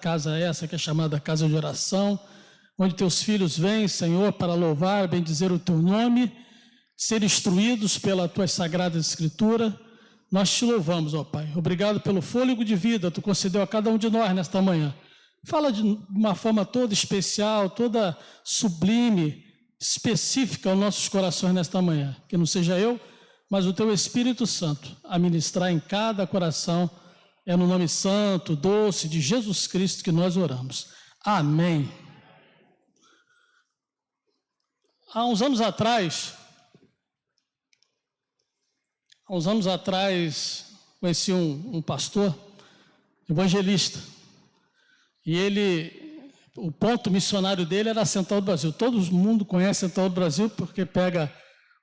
casa essa que é chamada casa de oração, onde teus filhos vêm, Senhor, para louvar, bendizer o teu nome, ser instruídos pela tua sagrada escritura. Nós te louvamos, ó Pai. Obrigado pelo fôlego de vida que tu concedeu a cada um de nós nesta manhã. Fala de uma forma toda especial, toda sublime, específica aos nossos corações nesta manhã. Que não seja eu, mas o teu Espírito Santo a ministrar em cada coração. É no nome santo, doce de Jesus Cristo que nós oramos. Amém. Há uns anos atrás, conheci um pastor evangelista. E o ponto missionário dele era a Central do Brasil. Todo mundo conhece a Central do Brasil porque pega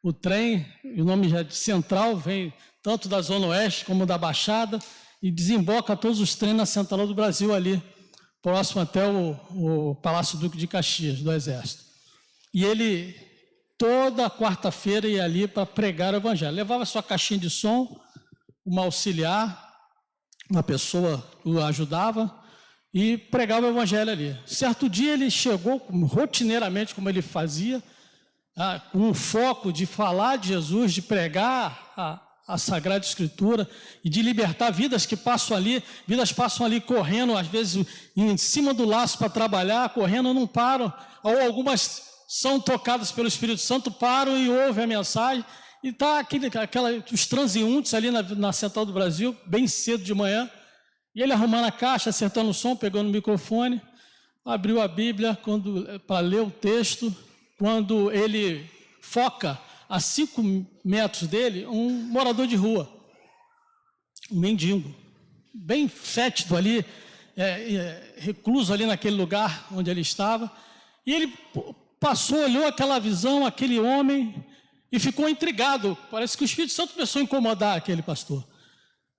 o trem, e o nome já de Central vem tanto da Zona Oeste como da Baixada, e desemboca todos os trens na Central do Brasil ali, próximo até o Palácio Duque de Caxias, do Exército. E ele, toda quarta-feira, ia ali para pregar o Evangelho. Levava sua caixinha de som, uma auxiliar, uma pessoa o ajudava, e pregava o Evangelho ali. Certo dia ele chegou, rotineiramente, como ele fazia, com um foco de falar de Jesus, de pregar a Sagrada Escritura e de libertar vidas que passam ali correndo, às vezes em cima do laço para trabalhar, correndo, não param, ou algumas são tocadas pelo Espírito Santo, param e ouvem a mensagem, e está os transeuntes ali na Central do Brasil, bem cedo de manhã, e ele arrumando a caixa, acertando o som, pegando o microfone, abriu a Bíblia para ler o texto, quando ele foca a 5 metros dele, um morador de rua, um mendigo, bem fétido ali, recluso ali naquele lugar onde ele estava, e ele passou, olhou aquela visão, aquele homem, e ficou intrigado. Parece que o Espírito Santo começou a incomodar aquele pastor.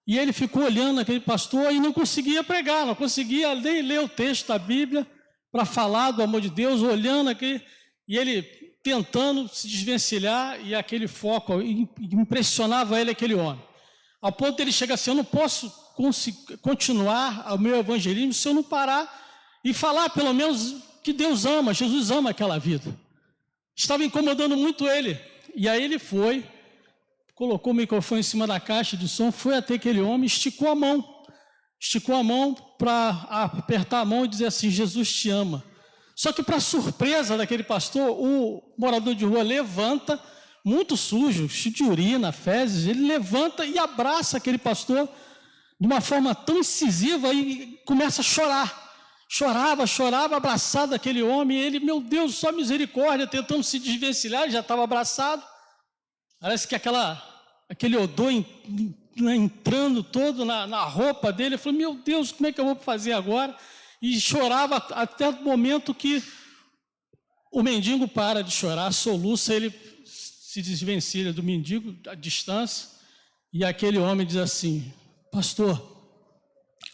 E ele ficou olhando aquele pastor e não conseguia pregar, não conseguia nem ler o texto da Bíblia para falar do amor de Deus, olhando aqui, e ele tentando se desvencilhar, e aquele foco impressionava ele, aquele homem. Ao ponto de ele chegar assim: eu não posso continuar o meu evangelismo se eu não parar e falar pelo menos que Deus ama, Jesus ama aquela vida. Estava incomodando muito ele. E aí ele foi, colocou o microfone em cima da caixa de som, foi até aquele homem, esticou a mão para apertar a mão e dizer assim: Jesus te ama. Só que, para surpresa daquele pastor, o morador de rua levanta, muito sujo, cheio de urina, fezes, ele levanta e abraça aquele pastor de uma forma tão incisiva e começa a chorar. Chorava, abraçado aquele homem, e ele, meu Deus, só misericórdia, tentando se desvencilhar, ele já estava abraçado. Parece que aquele odor entrando todo na roupa dele. Eu falei: meu Deus, como é que eu vou fazer agora? E chorava até o momento que o mendigo para de chorar, soluça, ele se desvencilha do mendigo à distância, e aquele homem diz assim: pastor,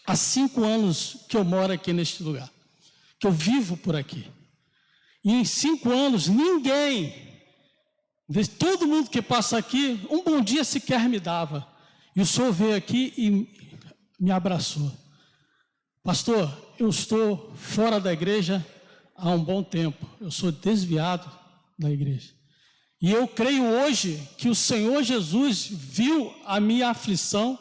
há 5 anos que eu moro aqui neste lugar, que eu vivo por aqui, e em 5 anos ninguém, de todo mundo que passa aqui, um bom dia sequer me dava, e o senhor veio aqui e me abraçou. Pastor, eu estou fora da igreja há um bom tempo, eu sou desviado da igreja, e eu creio hoje que o Senhor Jesus viu a minha aflição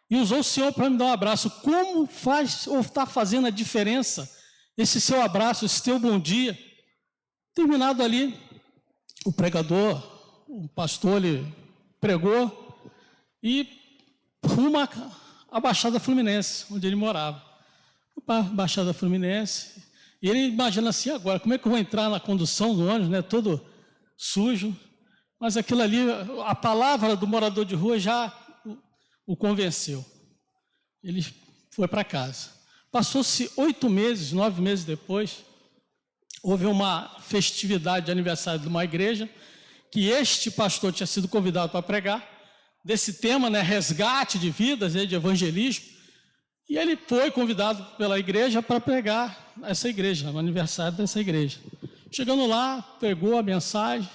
e usou o Senhor para me dar um abraço. Como faz ou está fazendo a diferença esse seu abraço, esse teu bom dia? Terminado ali, o pregador, o pastor, ele pregou e rumo à Baixada Fluminense, onde ele morava. Para a Baixada Fluminense, e ele imagina assim: agora, como é que eu vou entrar na condução do ônibus, né, todo sujo? Mas aquilo ali, a palavra do morador de rua já o convenceu. Ele foi para casa. Passou-se 8 meses, 9 meses depois, houve uma festividade de aniversário de uma igreja, que este pastor tinha sido convidado para pregar, desse tema, né, resgate de vidas, de evangelismo. E ele foi convidado pela igreja para pregar essa igreja, no aniversário dessa igreja. Chegando lá, pregou a mensagem,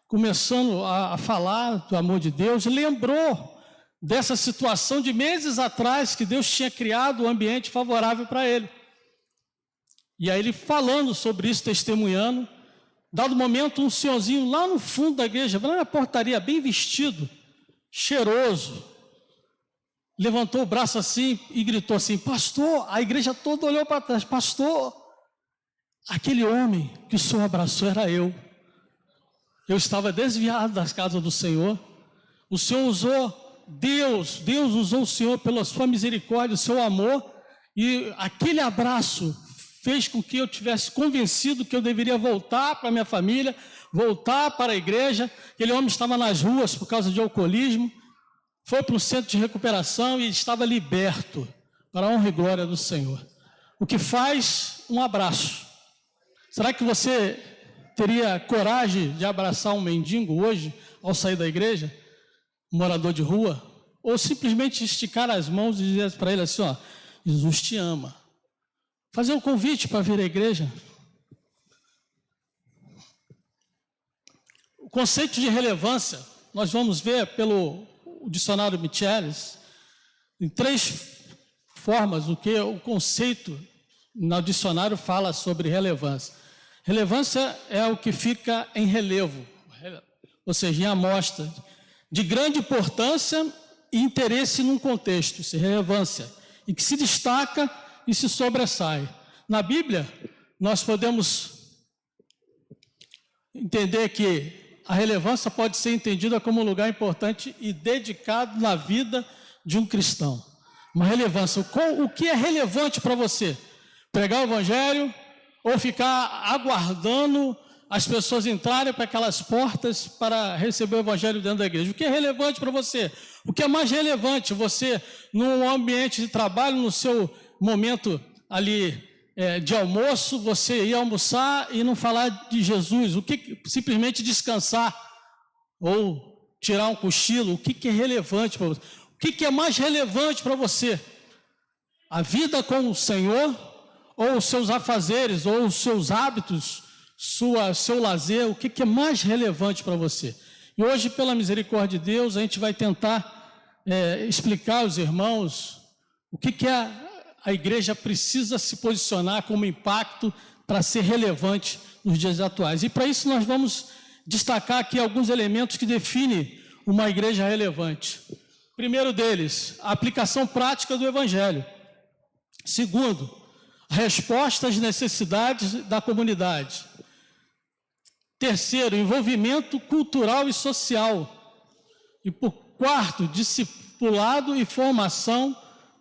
começando a falar do amor de Deus, lembrou dessa situação de meses atrás, que Deus tinha criado um ambiente favorável para ele. E aí ele falando sobre isso, testemunhando. Dado momento, um senhorzinho lá no fundo da igreja, lá na portaria, bem vestido, cheiroso, levantou o braço assim e gritou assim: pastor, a igreja toda olhou para trás, pastor, aquele homem que o senhor abraçou era eu. Eu estava desviado das casas do Senhor. O Senhor usou, Deus usou o Senhor pela sua misericórdia, o seu amor, e aquele abraço fez com que eu tivesse convencido que eu deveria voltar para a minha família, voltar para a igreja. Aquele homem estava nas ruas por causa de alcoolismo, foi para um centro de recuperação e estava liberto, para a honra e glória do Senhor. O que faz um abraço. Será que você teria coragem de abraçar um mendigo hoje, ao sair da igreja, um morador de rua? Ou simplesmente esticar as mãos e dizer para ele assim, ó, Jesus te ama. Fazer um convite para vir à igreja. O conceito de relevância, nós vamos ver pelo dicionário Michelis, em 3 formas, o que o conceito no dicionário fala sobre relevância. Relevância é o que fica em relevo, ou seja, em amostra, de grande importância e interesse num contexto, isso é relevância, e que se destaca e se sobressai. Na Bíblia, nós podemos entender que a relevância pode ser entendida como um lugar importante e dedicado na vida de um cristão. Uma relevância. O que é relevante para você? Pregar o evangelho ou ficar aguardando as pessoas entrarem para aquelas portas para receber o evangelho dentro da igreja? O que é relevante para você? O que é mais relevante? Você, num ambiente de trabalho, no seu momento ali de almoço, você ir almoçar e não falar de Jesus? O que simplesmente descansar ou tirar um cochilo? O que é relevante para você? O que é mais relevante para você? A vida com o Senhor, ou os seus afazeres, ou os seus hábitos, seu lazer? O que é mais relevante para você? E hoje, pela misericórdia de Deus, a gente vai tentar explicar aos irmãos o que a igreja precisa se posicionar como impacto para ser relevante nos dias atuais. E para isso nós vamos destacar aqui alguns elementos que definem uma igreja relevante. Primeiro deles, a aplicação prática do evangelho. Segundo, a resposta às necessidades da comunidade. Terceiro, envolvimento cultural e social. E por quarto, discipulado e formação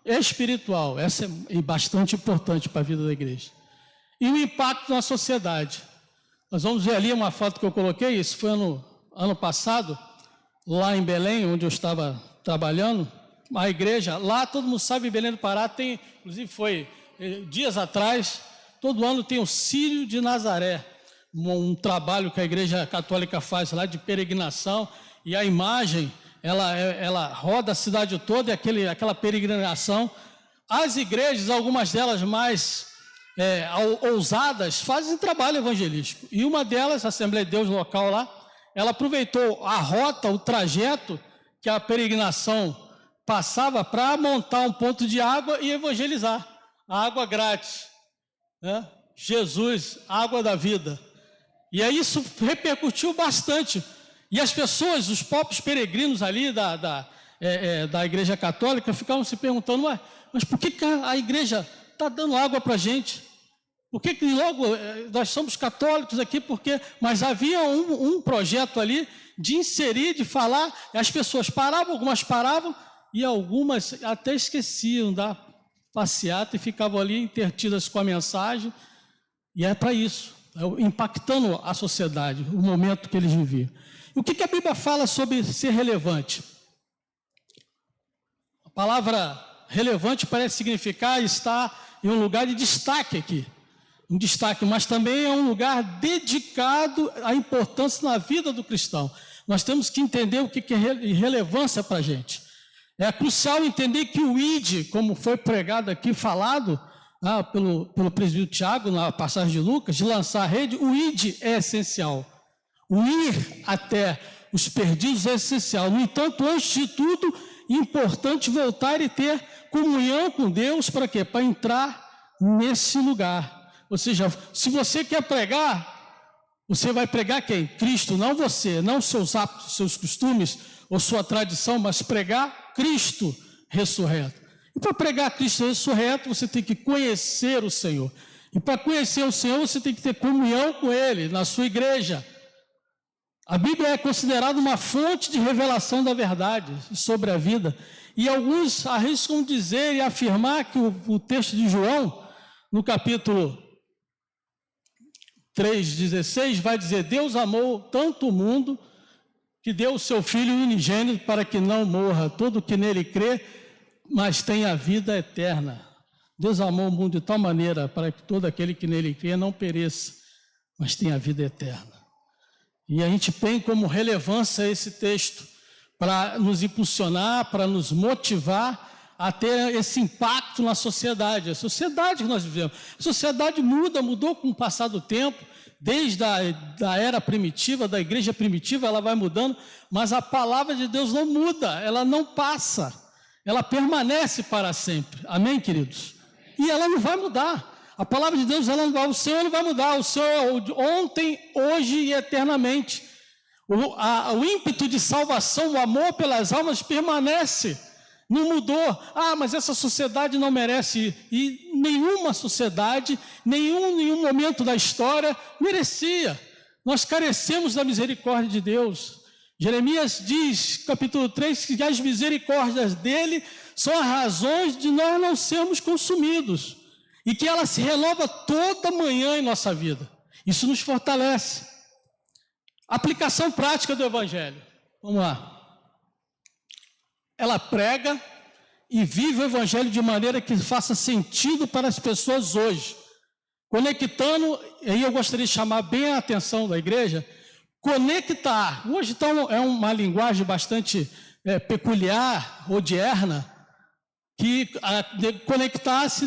espiritual. Essa é bastante importante para a vida da igreja. E o impacto na sociedade. Nós vamos ver ali uma foto que eu coloquei, isso foi ano passado, lá em Belém, onde eu estava trabalhando, a igreja, lá todo mundo sabe, Belém do Pará tem, inclusive foi dias atrás, todo ano tem o Círio de Nazaré, um trabalho que a igreja católica faz lá de peregrinação, e a imagem, ela roda a cidade toda, e aquela peregrinação. As igrejas, algumas delas mais ousadas, fazem trabalho evangelístico, e uma delas, a Assembleia de Deus local lá, ela aproveitou a rota, o trajeto que a peregrinação passava para montar um ponto de água e evangelizar. A água grátis, né? Jesus, água da vida. E aí isso repercutiu bastante. E as pessoas, os próprios peregrinos ali da igreja católica ficavam se perguntando, mas por que a igreja está dando água para a gente? Por que logo nós somos católicos aqui? Mas havia um projeto ali de inserir, de falar, as pessoas paravam, algumas paravam, e algumas até esqueciam da passeata e ficavam ali intertidas com a mensagem, e é para isso, impactando a sociedade, o momento que eles viviam. E o que a Bíblia fala sobre ser relevante? A palavra relevante parece significar estar em um lugar de destaque aqui, um destaque, mas também é um lugar dedicado à importância na vida do cristão. Nós temos que entender o que é relevância para a gente. É crucial entender que o ID, como foi pregado aqui, falado pelo presbítero Tiago, na passagem de Lucas, de lançar a rede, o ID é essencial. O ir até os perdidos é essencial. No entanto, antes de tudo, é importante voltar e ter comunhão com Deus, para quê? Para entrar nesse lugar. Ou seja, se você quer pregar, você vai pregar quem? Cristo, não você, não seus hábitos, seus costumes ou sua tradição, mas pregar Cristo ressurreto. E para pregar Cristo ressurreto, você tem que conhecer o Senhor. E para conhecer o Senhor, você tem que ter comunhão com Ele, na sua igreja. A Bíblia é considerada uma fonte de revelação da verdade sobre a vida. E alguns arriscam dizer e afirmar que o texto de João, no capítulo 3,16, vai dizer: Deus amou tanto o mundo que deu o seu Filho unigênito para que não morra todo que nele crê, mas tenha a vida eterna. Deus amou o mundo de tal maneira para que todo aquele que nele crê não pereça, mas tenha a vida eterna. E a gente tem como relevância esse texto para nos impulsionar, para nos motivar a ter esse impacto na sociedade. A sociedade que nós vivemos. A sociedade mudou com o passar do tempo, desde a era primitiva, da igreja primitiva, ela vai mudando, mas a palavra de Deus não muda, ela não passa, ela permanece para sempre. Amém, queridos? E ela não vai mudar. A palavra de Deus, ela não vai, o Senhor não vai mudar. O Senhor é ontem, hoje e eternamente. O ímpeto de salvação, o amor pelas almas permanece, não mudou. Mas essa sociedade não merece, e nenhuma sociedade, nenhum momento da história merecia. Nós carecemos da misericórdia de Deus. Jeremias diz, capítulo 3, que as misericórdias dele são as razões de nós não sermos consumidos, e que ela se renova toda manhã em nossa vida. Isso nos fortalece. Aplicação prática do Evangelho. Vamos lá. Ela prega e vive o Evangelho de maneira que faça sentido para as pessoas hoje. Conectando, aí eu gostaria de chamar bem a atenção da igreja, conectar. Hoje então, é uma linguagem bastante peculiar, odierna, que conectar-se,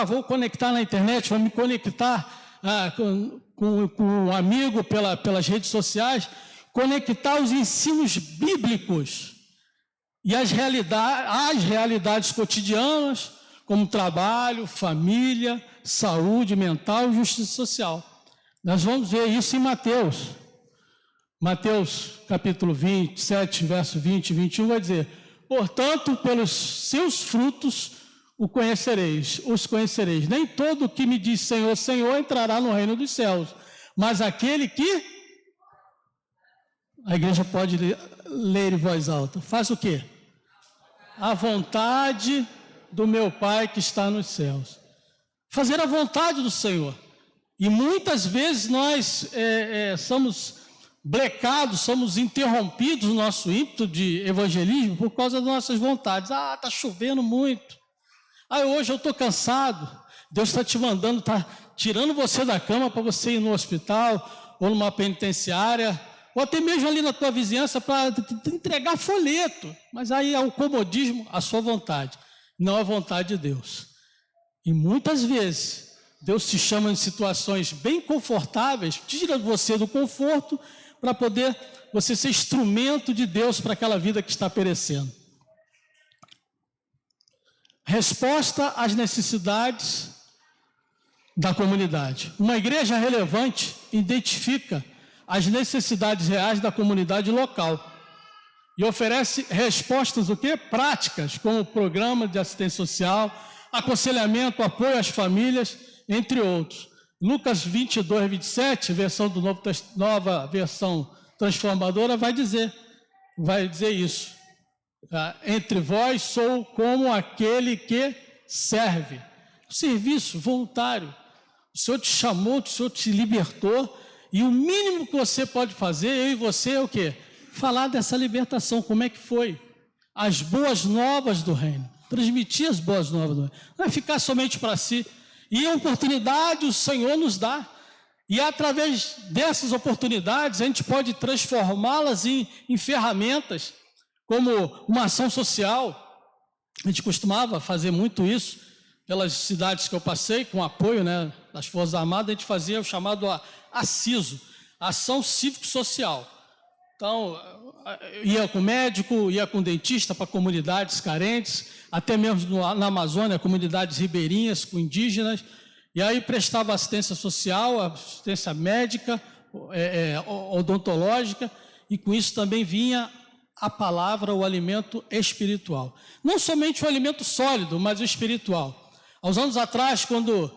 vou conectar na internet, vou me conectar com um amigo pelas redes sociais, conectar os ensinos bíblicos e as realidades cotidianas, como trabalho, família, saúde mental e justiça social. Nós vamos ver isso em Mateus. Mateus capítulo 27, verso 20 e 21 vai dizer: portanto, pelos seus frutos os conhecereis. Nem todo o que me diz Senhor, Senhor entrará no reino dos céus, mas aquele que... A igreja pode ler em voz alta. Faz o quê? A vontade do meu Pai que está nos céus. Fazer a vontade do Senhor. E muitas vezes nós somos blecados, somos interrompidos no nosso ímpeto de evangelismo por causa das nossas vontades. Está chovendo muito. Hoje eu estou cansado. Deus está te mandando, está tirando você da cama para você ir no hospital ou numa penitenciária, ou até mesmo ali na tua vizinhança para entregar folheto. Mas aí é o comodismo, a sua vontade, não a vontade de Deus. E muitas vezes Deus te chama em situações bem confortáveis, tira você do conforto para poder você ser instrumento de Deus para aquela vida que está perecendo. Resposta às necessidades da comunidade. Uma igreja relevante identifica as necessidades reais da comunidade local e oferece respostas práticas, como programa de assistência social, aconselhamento, apoio às famílias, entre outros. Lucas 22, 27, nova versão transformadora, vai dizer isso. Entre vós sou como aquele que serve. Serviço voluntário. O Senhor te chamou, o Senhor te libertou, e o mínimo que você pode fazer, eu e você, é o quê? Falar dessa libertação, como é que foi? As boas novas do reino. Transmitir as boas novas do reino. Não é ficar somente para si. E a oportunidade o Senhor nos dá. E através dessas oportunidades, a gente pode transformá-las em ferramentas, como uma ação social. A gente costumava fazer muito isso pelas cidades que eu passei, com apoio das Forças Armadas. A gente fazia o chamado ACISO, Ação Cívico-Social. Então, ia com médico, ia com dentista para comunidades carentes, até mesmo na Amazônia, comunidades ribeirinhas com indígenas, E aí prestava assistência social, assistência médica, odontológica, e com isso também vinha a palavra, o alimento espiritual. Não somente o alimento sólido, mas o espiritual. Há uns anos atrás, quando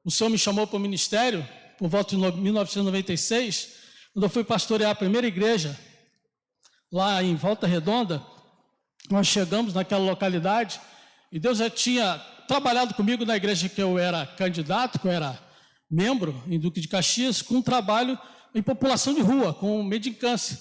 o Senhor me chamou para o ministério, por volta de 1996, quando eu fui pastorear a primeira igreja, lá em Volta Redonda, nós chegamos naquela localidade, e Deus já tinha trabalhado comigo na igreja que eu era candidato, que eu era membro, em Duque de Caxias, com um trabalho em população de rua, com mendicância.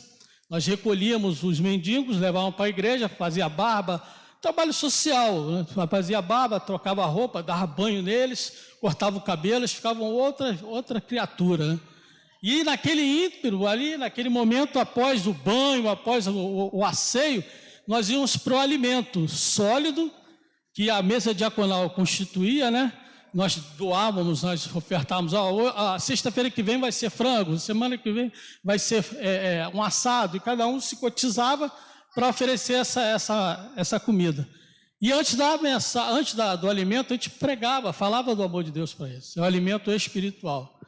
Nós recolhíamos os mendigos, levávamos para a igreja, fazia barba, trabalho social, né? Fazia barba, trocava roupa, dava banho neles, cortava o cabelo, eles ficavam outra criatura, né? E naquele ínterim, ali, naquele momento, após o banho, após o asseio, nós íamos para o alimento sólido, que a mesa diaconal constituía, né? Nós doávamos, nós ofertávamos, a sexta-feira que vem vai ser frango, semana que vem vai ser um assado, e cada um se cotizava para oferecer essa comida. E antes do alimento, a gente pregava, falava do amor de Deus para eles. É o alimento espiritual.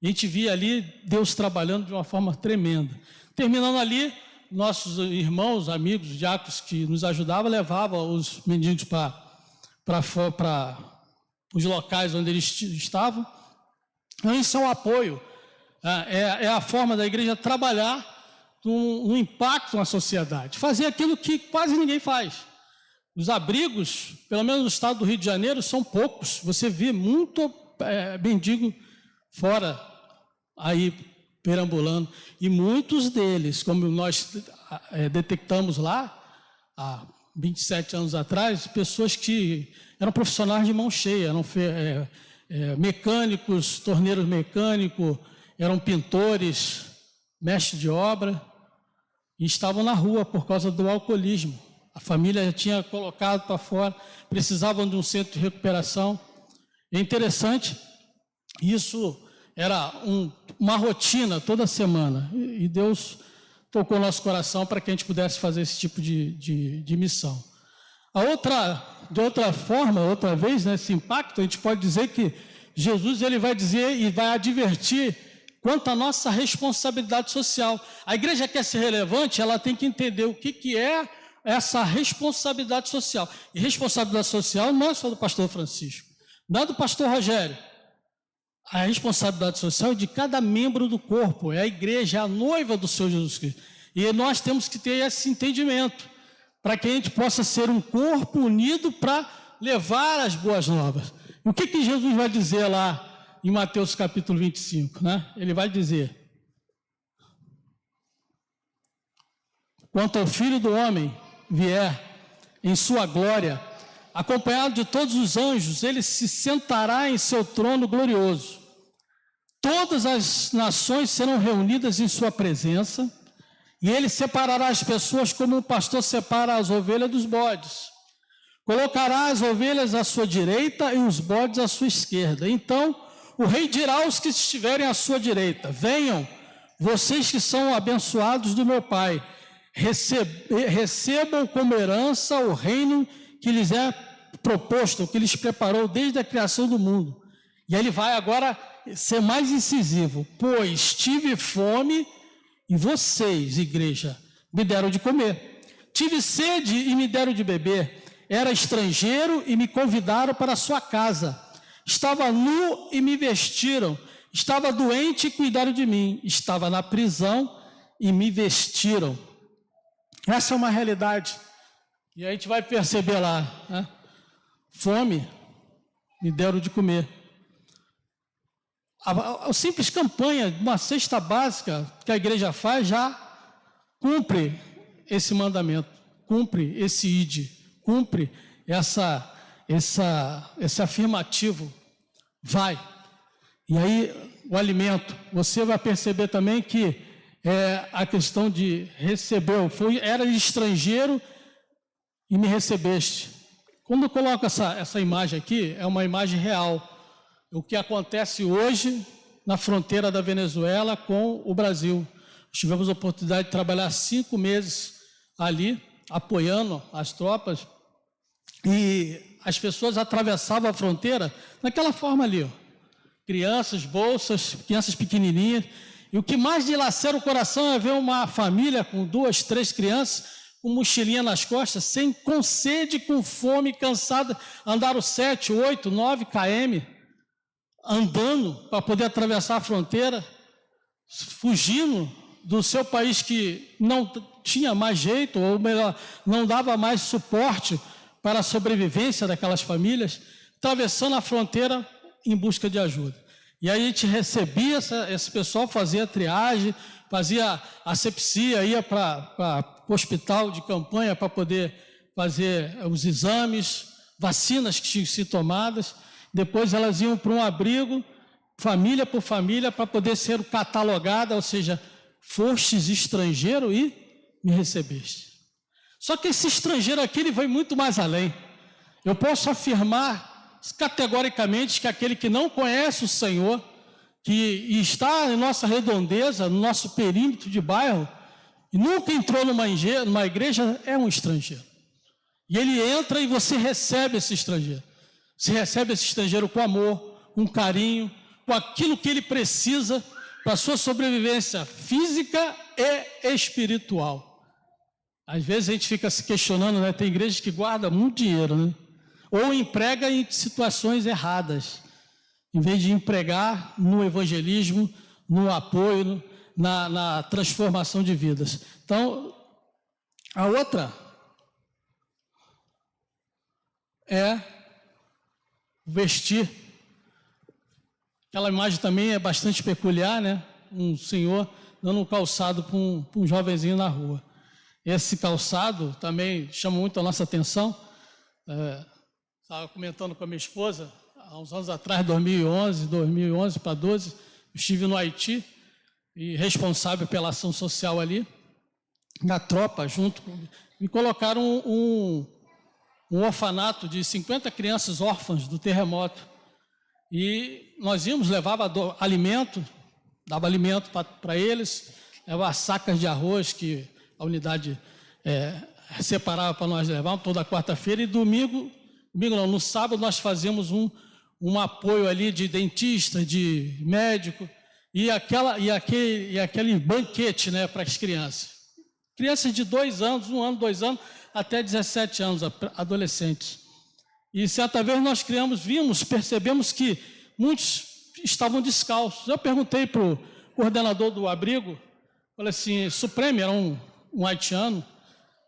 A gente via ali Deus trabalhando de uma forma tremenda. Terminando ali, nossos irmãos, amigos, diáconos que nos ajudavam, levavam os mendigos para os locais onde eles estavam. Então, isso é um apoio. É a forma da igreja trabalhar um impacto na sociedade. Fazer aquilo que quase ninguém faz. Os abrigos, pelo menos no estado do Rio de Janeiro, são poucos. Você vê muito mendigo fora aí perambulando. E muitos deles, como nós detectamos lá, há 27 anos atrás, pessoas que eram profissionais de mão cheia, eram mecânicos, torneiros mecânicos, eram pintores, mestres de obra, e estavam na rua por causa do alcoolismo. A família já tinha colocado para fora, precisavam de um centro de recuperação. É interessante, isso era uma rotina toda semana, e Deus tocou nosso coração para que a gente pudesse fazer esse tipo de missão. De outra forma, outra vez, nesse impacto, a gente pode dizer que Jesus ele vai dizer e vai advertir quanto à nossa responsabilidade social. A igreja quer ser relevante, ela tem que entender o que é essa responsabilidade social. E responsabilidade social não é só do pastor Francisco, não é do pastor Rogério. A responsabilidade social é de cada membro do corpo, é a igreja, é a noiva do Senhor Jesus Cristo. E nós temos que ter esse entendimento, para que a gente possa ser um corpo unido para levar as boas novas. O que Jesus vai dizer lá em Mateus capítulo 25, né? Ele vai dizer: quanto ao Filho do Homem vier em sua glória, acompanhado de todos os anjos, ele se sentará em seu trono glorioso. Todas as nações serão reunidas em sua presença, e ele separará as pessoas como um pastor separa as ovelhas dos bodes. Colocará as ovelhas à sua direita e os bodes à sua esquerda. Então o rei dirá aos que estiverem à sua direita: venham, vocês que são abençoados do meu Pai, recebam como herança o reino que lhes é proposto, que lhes preparou desde a criação do mundo. E ele vai agora ser mais incisivo: pois tive fome e vocês, igreja, me deram de comer. Tive sede e me deram de beber. Era estrangeiro e me convidaram para a sua casa. Estava nu e me vestiram. Estava doente e cuidaram de mim. Estava na prisão e me vestiram. Essa é uma realidade. E a gente vai perceber lá, né? Fome, me deram de comer. A simples campanha, uma cesta básica que a igreja faz, já cumpre esse mandamento, cumpre esse ide, cumpre esse afirmativo. Vai. E aí, o alimento, você vai perceber também que a questão de receber, era estrangeiro e me recebeste. Quando eu coloco essa imagem aqui, é uma imagem real. O que acontece hoje na fronteira da Venezuela com o Brasil. Tivemos a oportunidade de trabalhar 5 meses ali, apoiando as tropas, e as pessoas atravessavam a fronteira daquela forma ali, ó. crianças, bolsas, crianças pequenininhas. E o que mais dilacera o coração é ver uma família com 2, 3 crianças, com mochilinha nas costas, com sede, com fome, cansada, andaram 7, 8, 9 km, andando para poder atravessar a fronteira, fugindo do seu país que não tinha mais jeito, ou melhor, não dava mais suporte para a sobrevivência daquelas famílias, atravessando a fronteira em busca de ajuda. E aí a gente recebia esse pessoal, fazia triagem, fazia asepsia, ia para o hospital de campanha para poder fazer os exames, vacinas que tinham sido tomadas. Depois elas iam para um abrigo, família por família, para poder ser catalogada, ou seja, fostes estrangeiro e me recebeste. Só que esse estrangeiro aqui, ele vai muito mais além. Eu posso afirmar categoricamente que aquele que não conhece o Senhor, que está em nossa redondeza, no nosso perímetro de bairro, e nunca entrou numa igreja, é um estrangeiro. E ele entra e você recebe esse estrangeiro. Você recebe esse estrangeiro com amor, com carinho, com aquilo que ele precisa para a sua sobrevivência física e espiritual. Às vezes a gente fica se questionando, né? Tem igrejas que guardam muito dinheiro, né? Ou emprega em situações erradas, em vez de empregar no evangelismo, no apoio, na transformação de vidas. Então, a outra é vestir. Aquela imagem também é bastante peculiar, né? Um senhor dando um calçado para um jovenzinho na rua. Esse calçado também chama muito a nossa atenção. Estava comentando com a minha esposa, há uns anos atrás, 2011 para 12, estive no Haiti, e responsável pela ação social ali, na tropa, junto com... Me colocaram um orfanato de 50 crianças órfãs do terremoto. E nós íamos, levava alimento, dava alimento para eles, levava sacas de arroz que a unidade separava para nós levar, toda quarta-feira, e domingo não, no sábado nós fazíamos um apoio ali de dentista, de médico, e aquele banquete, né, para as crianças. Crianças de 2 anos, 1 ano, 2 anos, até 17 anos, adolescentes. E certa vez nós percebemos que muitos estavam descalços. Eu perguntei para o coordenador do abrigo, falei assim, Supreme era um haitiano,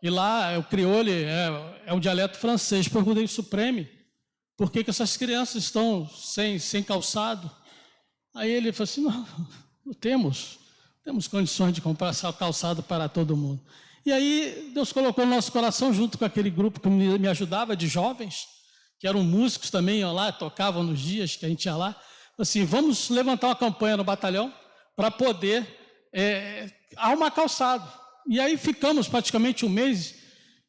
e lá o crioulo é um dialeto francês. Perguntei, Supreme, por que essas crianças estão sem calçado? Aí ele falou assim, não temos condições de comprar calçado para todo mundo. E aí Deus colocou no nosso coração, junto com aquele grupo que me ajudava, de jovens, que eram músicos também, iam lá, tocavam nos dias que a gente ia lá, assim, vamos levantar uma campanha no batalhão para poder arrumar calçado. E aí ficamos praticamente 1 mês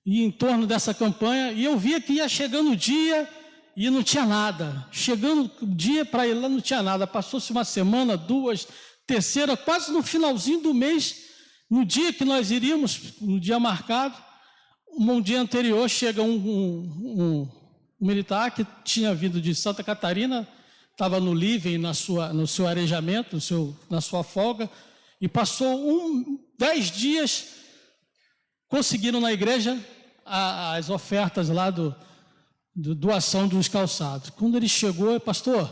em torno dessa campanha, e eu via que ia chegando o dia e não tinha nada. Chegando o dia para ir lá, não tinha nada. Passou-se 1 semana, 2, terceira, quase no finalzinho do mês, no dia que nós iríamos, no dia marcado, um dia anterior, chega um militar que tinha vindo de Santa Catarina, estava no living, no seu arejamento, na sua folga, e passou 10 dias, conseguiram na igreja as ofertas lá doação dos calçados. Quando ele chegou, pastor,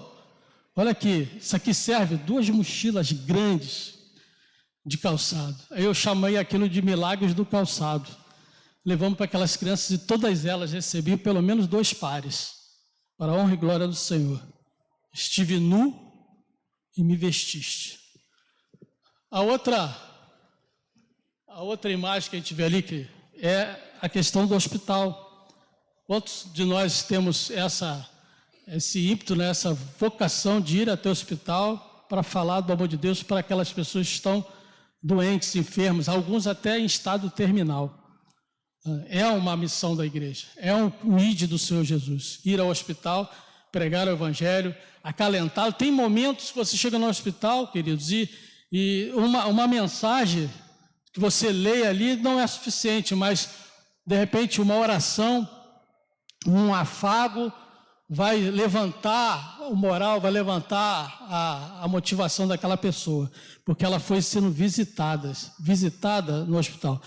olha aqui, isso aqui serve 2 mochilas grandes de calçado. Aí eu chamei aquilo de milagres do calçado. Levamos para aquelas crianças e todas elas recebiam pelo menos 2 pares, para a honra e glória do Senhor. Estive nu e me vestiste. A outra imagem que a gente vê ali, que é a questão do hospital. Quantos de nós temos esse ímpeto, né, essa vocação de ir até o hospital para falar do amor de Deus para aquelas pessoas que estão doentes, enfermos, alguns até em estado terminal? É uma missão da igreja, é um ide do Senhor Jesus, ir ao hospital, pregar o evangelho, acalentá-lo. Tem momentos que você chega no hospital, queridos, e uma mensagem que você lê ali não é suficiente, mas de repente uma oração, um afago, vai levantar o moral, vai levantar a motivação daquela pessoa, porque ela foi sendo visitada no hospital.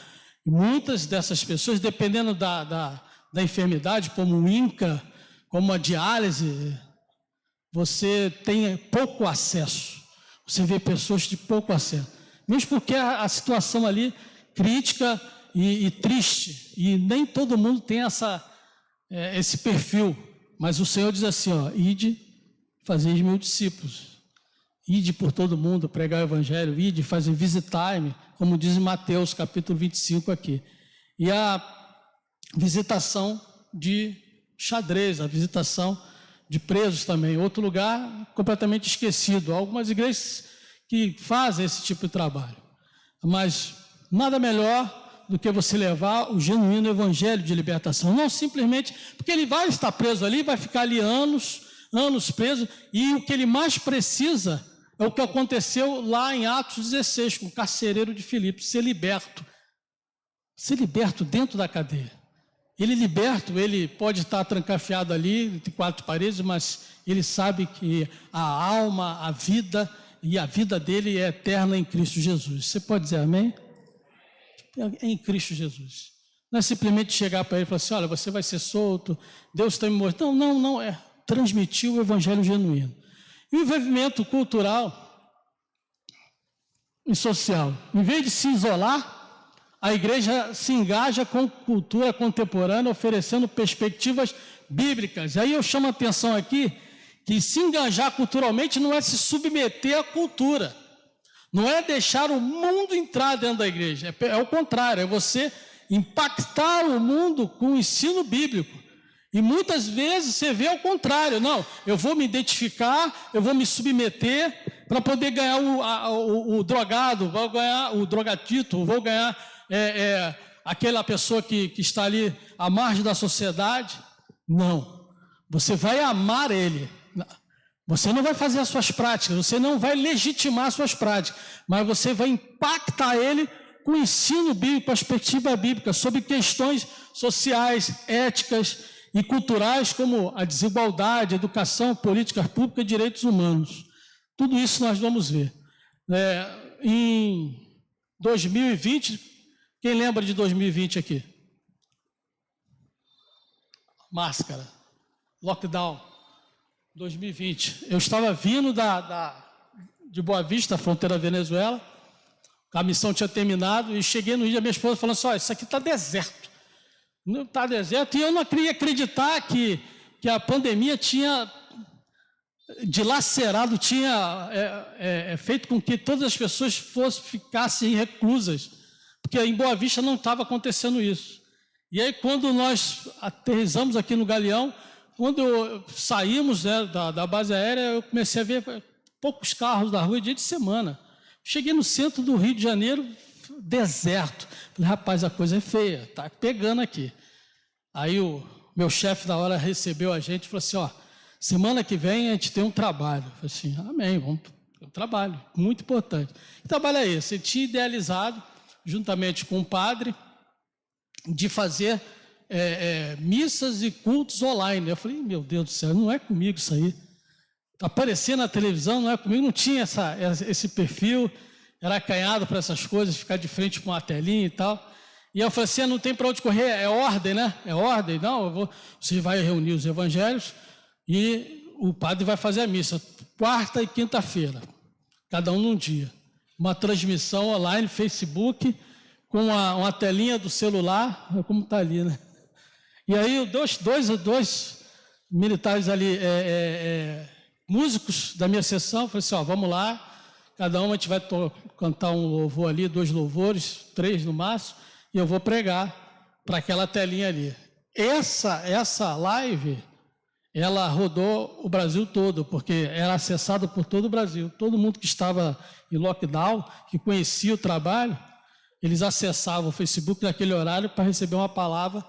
E muitas dessas pessoas, dependendo da enfermidade, como o INCA, como a diálise, você tem pouco acesso. Você vê pessoas de pouco acesso. Mesmo porque a situação ali crítica e triste, e nem todo mundo tem esse perfil. Mas o Senhor diz assim, ó, ide, fazeis meus discípulos. Ide por todo mundo, pregar o evangelho, ide, fazer visitar-me, como diz em Mateus, capítulo 25 aqui. E a visitação de xadrez, a visitação de presos também. Outro lugar completamente esquecido. Há algumas igrejas que fazem esse tipo de trabalho. Mas nada melhor do que você levar o genuíno evangelho de libertação. Não simplesmente, porque ele vai estar preso ali, vai ficar ali anos preso, e o que ele mais precisa é o que aconteceu lá em Atos 16, com o carcereiro de Filipos, ser liberto dentro da cadeia. Ele liberto, ele pode estar trancafiado ali, entre quatro paredes, mas ele sabe que a alma, a vida, e a vida dele é eterna em Cristo Jesus. Você pode dizer amém? É em Cristo Jesus. Não é simplesmente chegar para ele e falar assim, olha, você vai ser solto, Deus está me mostrando. Não, é transmitir o evangelho genuíno. E o envolvimento cultural e social. Em vez de se isolar, a igreja se engaja com cultura contemporânea, oferecendo perspectivas bíblicas. E aí eu chamo a atenção aqui, que se engajar culturalmente não é se submeter à cultura. Não é deixar o mundo entrar dentro da igreja, é o contrário, é você impactar o mundo com o ensino bíblico. E muitas vezes você vê o contrário, não, eu vou me identificar, eu vou me submeter para poder ganhar o drogado, vou ganhar o drogadito, vou ganhar aquela pessoa que está ali à margem da sociedade. Não, você vai amar ele. Você não vai fazer as suas práticas, você não vai legitimar as suas práticas, mas você vai impactar ele com ensino bíblico, perspectiva bíblica, sobre questões sociais, éticas e culturais, como a desigualdade, educação, políticas públicas e direitos humanos. Tudo isso nós vamos ver. Em 2020, quem lembra de 2020 aqui? Máscara, lockdown. 2020, eu estava vindo de Boa Vista, fronteira Venezuela, a missão tinha terminado, e cheguei no dia, minha esposa falando assim, olha, isso aqui está deserto, não está deserto, e eu não queria acreditar que a pandemia tinha dilacerado, tinha feito com que todas as pessoas ficassem reclusas, porque em Boa Vista não estava acontecendo isso. E aí quando nós aterrissamos aqui no Galeão, quando saímos da base aérea, eu comecei a ver poucos carros na rua dia de semana. Cheguei no centro do Rio de Janeiro, deserto. Falei, rapaz, a coisa é feia, está pegando aqui. Aí o meu chefe na hora recebeu a gente e falou assim, ó, semana que vem a gente tem um trabalho. Eu falei assim, amém, vamos ter um trabalho, muito importante. Que trabalho é esse? Ele tinha idealizado, juntamente com o padre, de fazer missas e cultos online. Eu falei, meu Deus do céu, não é comigo isso aí. Aparecer na televisão não é comigo, não tinha esse perfil, era acanhado para essas coisas, ficar de frente com uma telinha e tal. E eu falei assim, não tem para onde correr, é ordem, né? É ordem, não, você vai reunir os evangelhos e o padre vai fazer a missa, quarta e quinta-feira, cada um num dia. Uma transmissão online, Facebook, com uma telinha do celular, como está ali, né? E aí dois militares ali, músicos da minha sessão, falei assim, ó, vamos lá, cada um a gente vai cantar um louvor ali, 2 louvores, 3 no máximo, e eu vou pregar para aquela telinha ali. Essa live, ela rodou o Brasil todo, porque era acessada por todo o Brasil. Todo mundo que estava em lockdown, que conhecia o trabalho, eles acessavam o Facebook naquele horário para receber uma palavra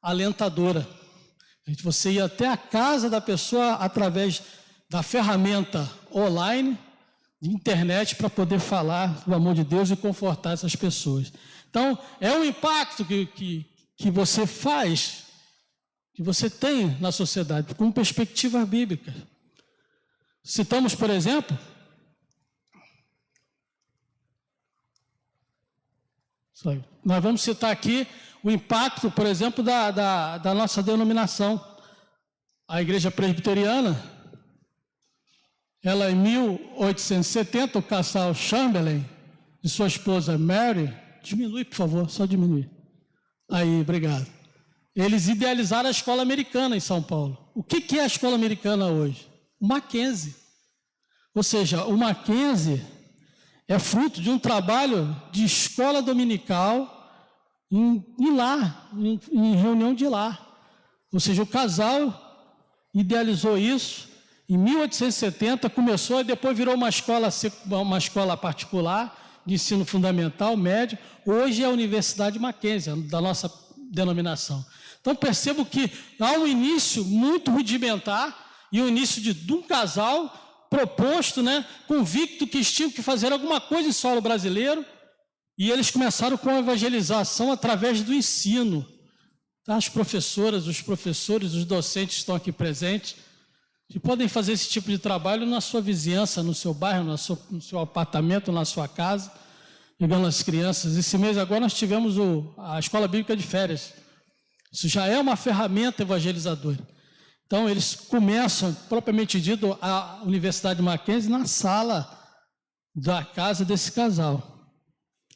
alentadora. Você ia até a casa da pessoa através da ferramenta online, de internet, para poder falar do amor de Deus e confortar essas pessoas. Então, é um impacto que você faz que você tem na sociedade, com perspectivas bíblicas. Citamos, por exemplo, nós vamos citar aqui o impacto, por exemplo, da nossa denominação. A Igreja Presbiteriana, ela em 1870, o casal Chamberlain e sua esposa Mary, diminui, por favor, só diminui. Aí, obrigado. Eles idealizaram a escola americana em São Paulo. O que é a escola americana hoje? O Mackenzie. Ou seja, o Mackenzie é fruto de um trabalho de escola dominical em reunião de lar. Ou seja, o casal idealizou isso. Em 1870 começou e depois virou uma escola particular de ensino fundamental, médio. Hoje é a Universidade Mackenzie, da nossa denominação. Então percebo que há um início muito rudimentar e o início de um casal proposto, convicto que tinham que fazer alguma coisa em solo brasileiro, e eles começaram com a evangelização através do ensino. As professoras, os professores, os docentes estão aqui presentes, que podem fazer esse tipo de trabalho na sua vizinhança, no seu bairro, no seu apartamento, na sua casa, ligando as crianças. Esse mês agora nós tivemos a Escola Bíblica de Férias. Isso já é uma ferramenta evangelizadora. Então, eles começam, propriamente dito, a Universidade Mackenzie na sala da casa desse casal.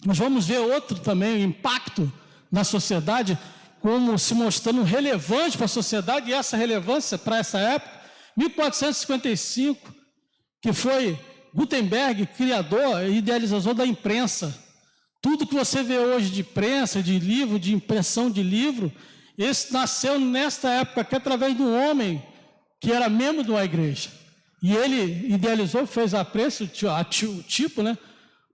Nós vamos ver outro também, o impacto na sociedade, como se mostrando relevante para a sociedade, e essa relevância para essa época, 1455, que foi Gutenberg, criador e idealizador da imprensa. Tudo que você vê hoje de imprensa, de livro, de impressão de livro, esse nasceu nesta época aqui através de um homem que era membro de uma igreja. E ele idealizou, fez a prensa, o tipo,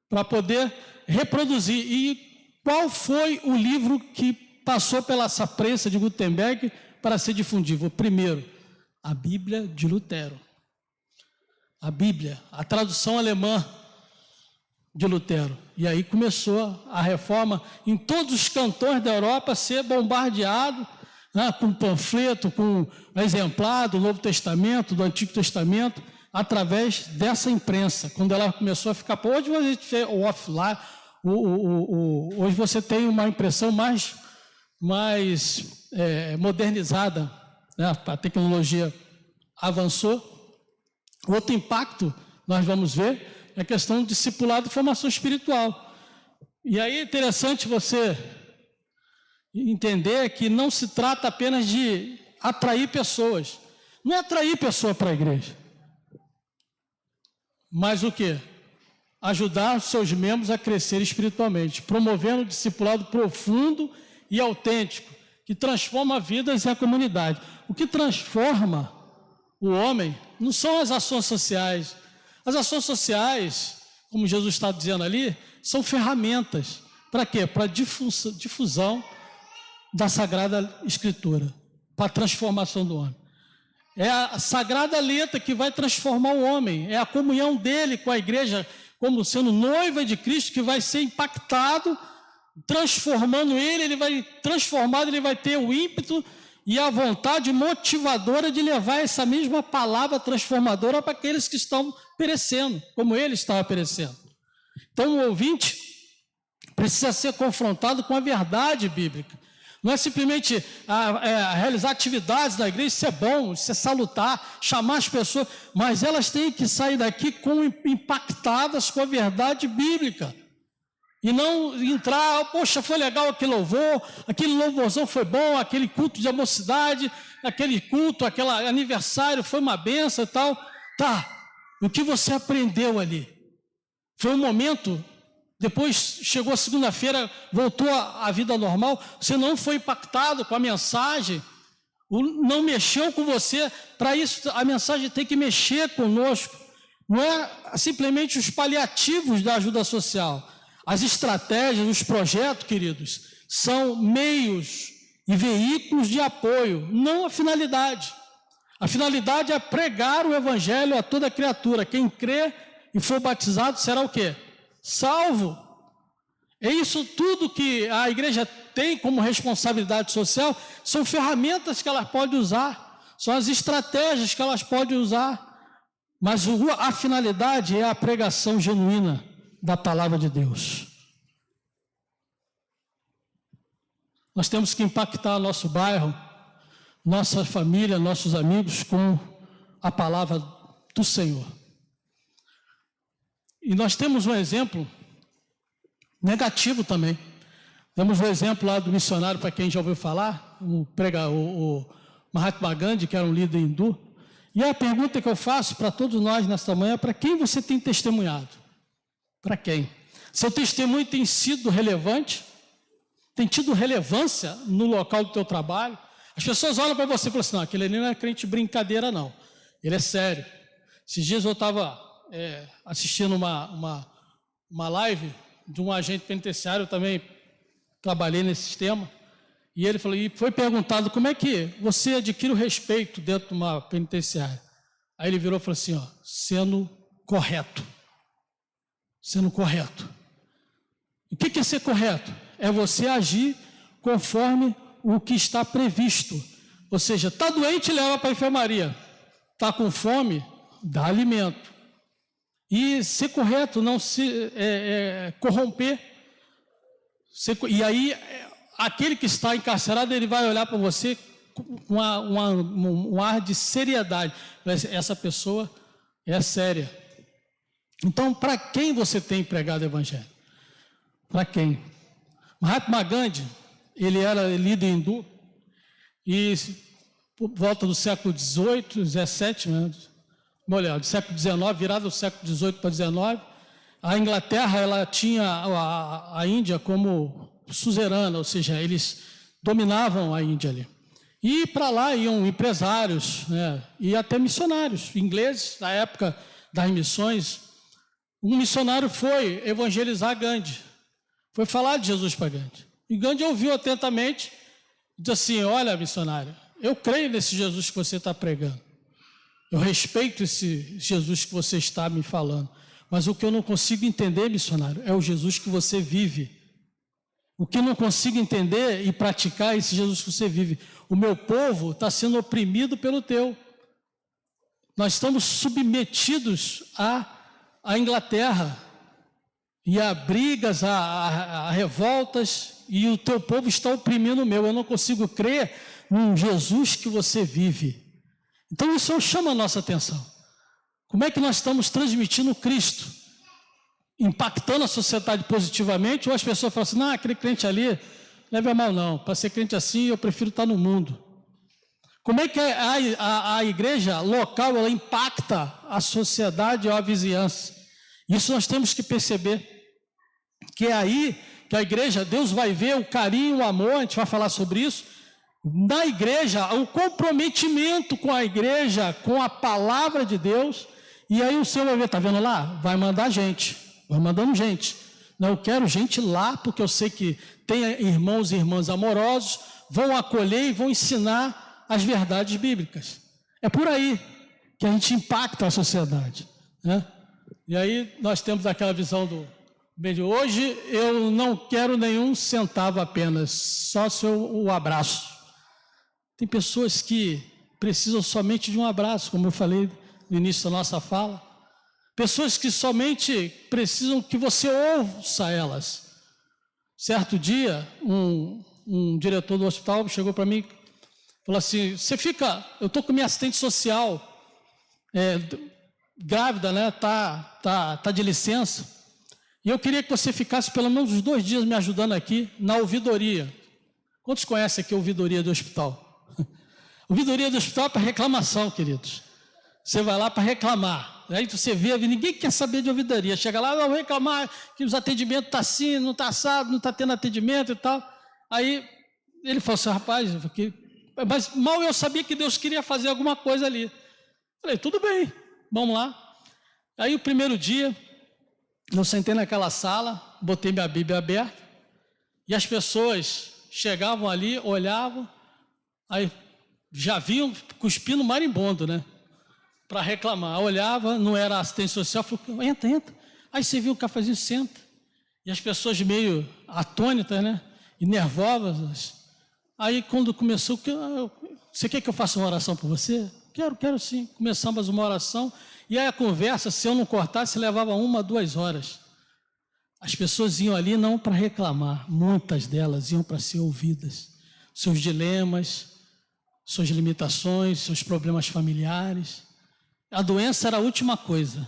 para poder reproduzir. E qual foi o livro que passou pela essa prensa de Gutenberg para ser difundido? O primeiro, a Bíblia de Lutero. A Bíblia, a tradução alemã de Lutero. E aí começou a reforma em todos os cantões da Europa a ser bombardeado, com panfleto, com exemplar do Novo Testamento, do Antigo Testamento, através dessa imprensa. Quando ela começou a ficar... Hoje você tem o offline, hoje você tem uma impressão mais modernizada, a tecnologia avançou. Outro impacto, nós vamos ver, é a questão do discipulado e formação espiritual. E aí é interessante você entender que não se trata apenas de atrair pessoas. Não é atrair pessoa para a igreja. Mas o quê? Ajudar os seus membros a crescer espiritualmente, promovendo o discipulado profundo e autêntico, que transforma vidas e a comunidade. O que transforma o homem não são as ações sociais. As ações sociais, como Jesus está dizendo ali, são ferramentas. Para quê? Para difusão da Sagrada Escritura, para a transformação do homem. É a Sagrada Letra que vai transformar o homem, é a comunhão dele com a igreja, como sendo noiva de Cristo, que vai ser impactado, transformando ele vai transformado, ele vai ter o ímpeto e a vontade motivadora de levar essa mesma palavra transformadora para aqueles que estão perecendo, como ele estava perecendo. Então o ouvinte precisa ser confrontado com a verdade bíblica. Não é simplesmente realizar atividades da igreja, isso é bom, isso é salutar, chamar as pessoas, mas elas têm que sair daqui impactadas com a verdade bíblica. E não entrar, poxa, foi legal aquele louvor, aquele louvorzão foi bom, aquele culto de mocidade, aquele culto, aquele aniversário foi uma benção e tal. Tá, o que você aprendeu ali? Foi um momento, depois chegou a segunda-feira, voltou à vida normal, você não foi impactado com a mensagem, não mexeu com você. Para isso, a mensagem tem que mexer conosco. Não é simplesmente os paliativos da ajuda social. As estratégias, os projetos, queridos, são meios e veículos de apoio, não a finalidade. A finalidade é pregar o evangelho a toda criatura. Quem crê e for batizado será o quê? Salvo. É isso tudo que a igreja tem como responsabilidade social, são ferramentas que ela pode usar, são as estratégias que elas podem usar, mas a finalidade é a pregação genuína da palavra de Deus. Nós temos que impactar nosso bairro, nossa família, nossos amigos com a palavra do Senhor. E nós temos um exemplo negativo também. Temos um exemplo lá do missionário, para quem já ouviu falar, o Mahatma Gandhi, que era um líder hindu. E a pergunta que eu faço para todos nós nesta manhã é: para quem você tem testemunhado? Para quem? Seu testemunho tem sido relevante? Tem tido relevância no local do teu trabalho? As pessoas olham para você e falam assim: não, aquele ali não é crente de brincadeira, não. Ele é sério. Esses dias eu estava assistindo uma live de um agente penitenciário, eu também trabalhei nesse sistema, e ele falou, e foi perguntado: como é que você adquire o respeito dentro de uma penitenciária? Aí ele virou e falou assim: sendo correto. Sendo correto. O que é ser correto? É você agir conforme o que está previsto. Ou seja, está doente, leva para a enfermaria. Está com fome, dá alimento. E ser correto, não se corromper. E aí, aquele que está encarcerado, ele vai olhar para você com um ar de seriedade. Essa pessoa é séria. Então, para quem você tem pregado o evangelho? Para quem? Mahatma Gandhi, ele era líder hindu, e por volta do século XVIII, XVII, do século XIX, virado do século XVIII para XIX, a Inglaterra, ela tinha a Índia como suzerana, ou seja, eles dominavam a Índia ali. E para lá iam empresários, né, e até missionários ingleses, na época das missões. Um missionário foi evangelizar Gandhi, foi falar de Jesus para Gandhi. E Gandhi ouviu atentamente e disse assim: olha, missionário, eu creio nesse Jesus que você está pregando. Eu respeito esse Jesus que você está me falando. Mas o que eu não consigo entender, missionário, é o Jesus que você vive. O que eu não consigo entender e praticar é esse Jesus que você vive. O meu povo está sendo oprimido pelo teu. Nós estamos submetidos à Inglaterra. E há brigas, há revoltas, e o teu povo está oprimindo o meu. Eu não consigo crer num Jesus que você vive. Então isso chama a nossa atenção. Como é que nós estamos transmitindo Cristo? Impactando a sociedade positivamente, ou as pessoas falam assim: não, aquele crente ali, leve a mal não, para ser crente assim eu prefiro estar no mundo. Como é que a igreja local, ela impacta a sociedade ou a vizinhança? Isso nós temos que perceber, que é aí que a igreja, Deus vai ver o carinho, o amor, a gente vai falar sobre isso, na igreja, o comprometimento com a igreja, com a palavra de Deus, e aí o Senhor vai ver, está vendo lá? Vai mandar gente, vai mandando gente. Não, eu quero gente lá, porque eu sei que tem irmãos e irmãs amorosos, vão acolher e vão ensinar as verdades bíblicas. É por aí que a gente impacta a sociedade, né? E aí nós temos aquela visão do bem de hoje, eu não quero nenhum centavo apenas, só o abraço. Tem pessoas que precisam somente de um abraço, como eu falei no início da nossa fala. Pessoas que somente precisam que você ouça elas. Certo dia, um diretor do hospital chegou para mim e falou assim: eu estou com minha assistente social, grávida, né? Tá de licença, e eu queria que você ficasse pelo menos uns 2 dias me ajudando aqui na ouvidoria. Quantos conhecem aqui a ouvidoria do hospital? Ouvidoria do hospital é para reclamação, queridos. Você vai lá para reclamar. Aí você vê, ninguém quer saber de ouvidoria. Chega lá, não, reclamar que os atendimentos estão assim, não está assado, não está tendo atendimento e tal. Aí ele falou assim: rapaz, mas mal eu sabia que Deus queria fazer alguma coisa ali. Falei: tudo bem, vamos lá. Aí o primeiro dia, eu sentei naquela sala, botei minha Bíblia aberta, e as pessoas chegavam ali, olhavam, aí já vinham cuspindo marimbondo, né? Para reclamar. Olhava, não era assistente social, falou: entra. Aí você viu o cafezinho, senta. E as pessoas meio atônitas, né? E nervosas. Aí quando começou, você quer que eu faça uma oração por você? Quero sim. Começamos uma oração. E aí a conversa, se eu não cortasse, levava 1, 2 horas. As pessoas iam ali não para reclamar, muitas delas iam para ser ouvidas. Seus dilemas, suas limitações, seus problemas familiares. A doença era a última coisa.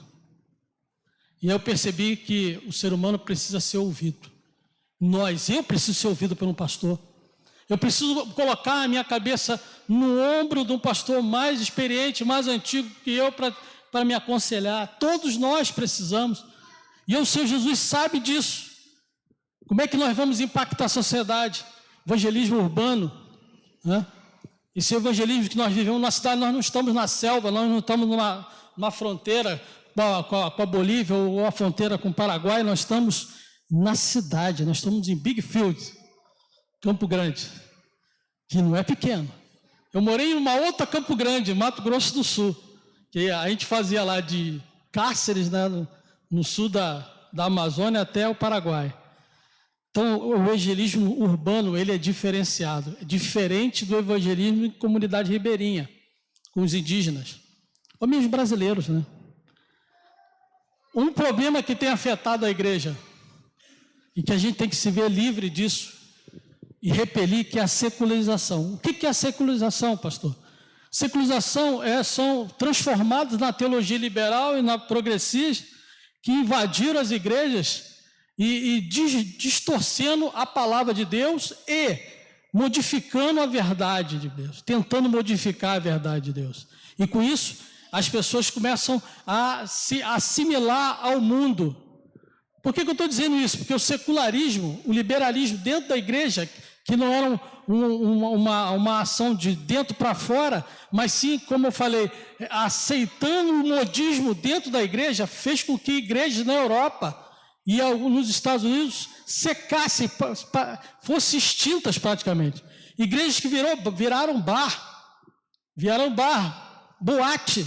E eu percebi que o ser humano precisa ser ouvido. Eu preciso ser ouvido por um pastor. Eu preciso colocar a minha cabeça no ombro de um pastor mais experiente, mais antigo que eu, para me aconselhar. Todos nós precisamos. E o Senhor Jesus sabe disso. Como é que nós vamos impactar a sociedade? Evangelismo urbano, né? Esse evangelismo que nós vivemos na cidade, nós não estamos na selva, nós não estamos numa fronteira com a Bolívia ou a fronteira com o Paraguai, nós estamos na cidade, nós estamos em Big Field, Campo Grande, que não é pequeno. Eu morei em uma outra Campo Grande, Mato Grosso do Sul, que a gente fazia lá de Cáceres, né, no sul da Amazônia até o Paraguai. Então, o evangelismo urbano, ele é diferenciado, é diferente do evangelismo em comunidade ribeirinha, com os indígenas, ou mesmo brasileiros, né? Um problema que tem afetado a igreja, e que a gente tem que se ver livre disso, e repelir, que é a secularização. O que é a secularização, pastor? Secularização são transformados na teologia liberal e na progressista, que invadiram as igrejas, e distorcendo a palavra de Deus e modificando a verdade de Deus, tentando modificar a verdade de Deus. E com isso, as pessoas começam a se assimilar ao mundo. Por que eu estou dizendo isso? Porque o secularismo, o liberalismo dentro da igreja, que não era uma ação de dentro para fora, mas sim, como eu falei, aceitando o modismo dentro da igreja, fez com que igrejas na Europa e nos Estados Unidos secassem, fossem extintas praticamente. Igrejas que viraram bar, boate,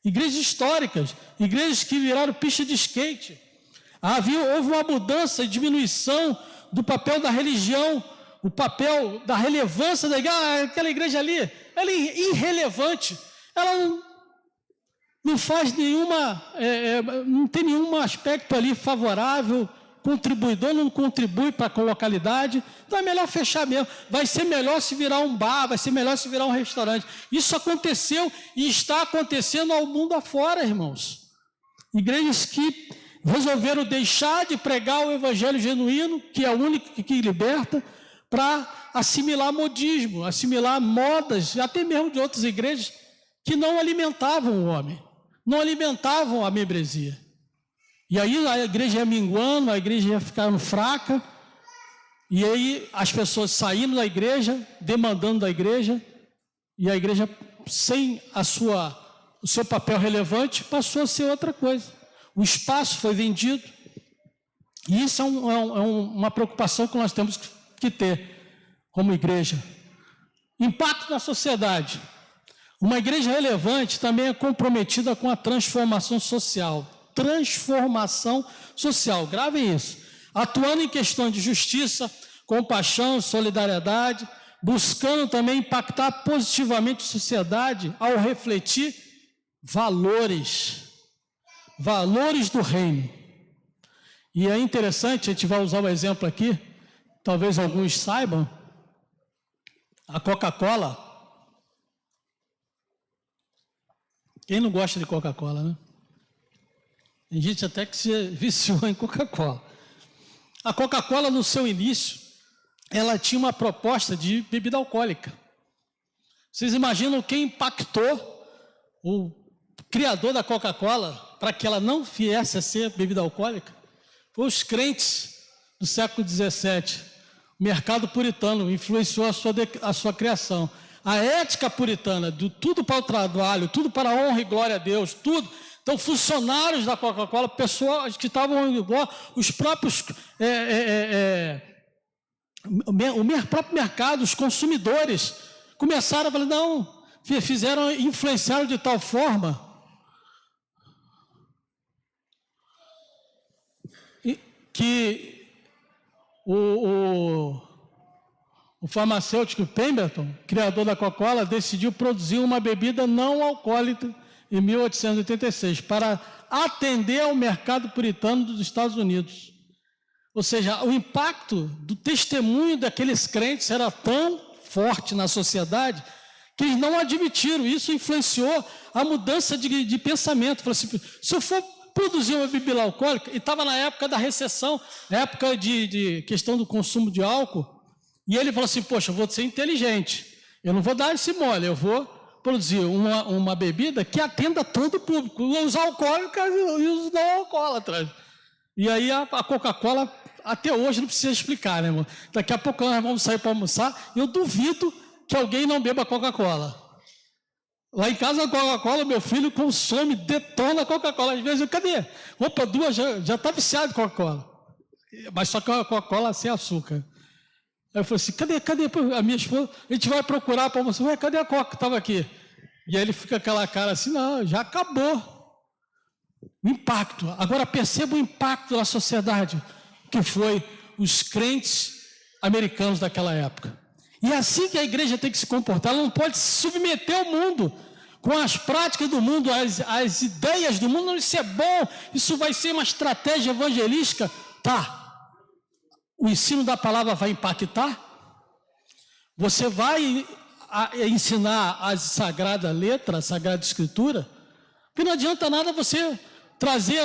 igrejas históricas, igrejas que viraram pista de skate. Houve uma mudança e diminuição do papel da religião, o papel da relevância da igreja. Aquela igreja ali, ela é irrelevante, ela não faz não tem nenhum aspecto ali favorável, contribuidor não contribui para a localidade, então é melhor fechar mesmo. Vai ser melhor se virar um bar, vai ser melhor se virar um restaurante. Isso aconteceu e está acontecendo ao mundo afora, irmãos. Igrejas que resolveram deixar de pregar o evangelho genuíno, que é o único que liberta, para assimilar modismo, assimilar modas, até mesmo de outras igrejas que não alimentavam o homem, não alimentavam a membresia. E aí a igreja ia minguando, a igreja ia ficando fraca, e aí as pessoas saindo da igreja, demandando da igreja, e a igreja, sem o seu papel relevante, passou a ser outra coisa. O espaço foi vendido, e isso é uma preocupação que nós temos que ter como igreja. Impacto na sociedade. Uma igreja relevante também é comprometida com a transformação social. Transformação social, gravem isso. Atuando em questões de justiça, compaixão, solidariedade, buscando também impactar positivamente a sociedade ao refletir valores do reino. E é interessante, a gente vai usar o exemplo aqui, talvez alguns saibam, a Coca-Cola. Quem não gosta de Coca-Cola, né? Tem gente até que se viciou em Coca-Cola. A Coca-Cola, no seu início, ela tinha uma proposta de bebida alcoólica. Vocês imaginam quem impactou o criador da Coca-Cola para que ela não viesse a ser bebida alcoólica? Foi os crentes do século XVII. O mercado puritano influenciou a sua criação. A ética puritana, do tudo para o trabalho, tudo para a honra e glória a Deus, tudo. Então, funcionários da Coca-Cola, pessoas que estavam igual, os próprios, o próprio mercado, os consumidores, começaram a falar, não, influenciaram de tal forma que o farmacêutico Pemberton, criador da Coca-Cola, decidiu produzir uma bebida não alcoólica em 1886 para atender ao mercado puritano dos Estados Unidos. Ou seja, o impacto do testemunho daqueles crentes era tão forte na sociedade que eles não admitiram. Isso influenciou a mudança de pensamento. Falei assim, se eu for produzir uma bebida alcoólica, e estava na época da recessão, época de questão do consumo de álcool, e ele falou assim, poxa, eu vou ser inteligente, eu não vou dar esse mole, eu vou produzir uma bebida que atenda todo o público, os alcoólicos e os não alcoólatras. E aí a Coca-Cola, até hoje, não precisa explicar, né, irmão? Daqui a pouco nós vamos sair para almoçar, eu duvido que alguém não beba Coca-Cola. Lá em casa, a Coca-Cola, meu filho consome, detona a Coca-Cola. Às vezes, cadê? Opa, duas, já está viciado em Coca-Cola. Mas só que a Coca-Cola sem açúcar. Aí eu falei assim, cadê a minha esposa? A gente vai procurar para almoçar. Ué, cadê a Coca que estava aqui? E aí ele fica aquela cara assim, não, já acabou. O impacto. Agora perceba o impacto na sociedade, que foi os crentes americanos daquela época. E é assim que a igreja tem que se comportar. Ela não pode se submeter ao mundo, com as práticas do mundo, as ideias do mundo. Não, isso é bom, isso vai ser uma estratégia evangelística. Tá. O ensino da palavra vai impactar? Você vai ensinar as sagradas letras, a sagrada escritura? Porque não adianta nada você trazer,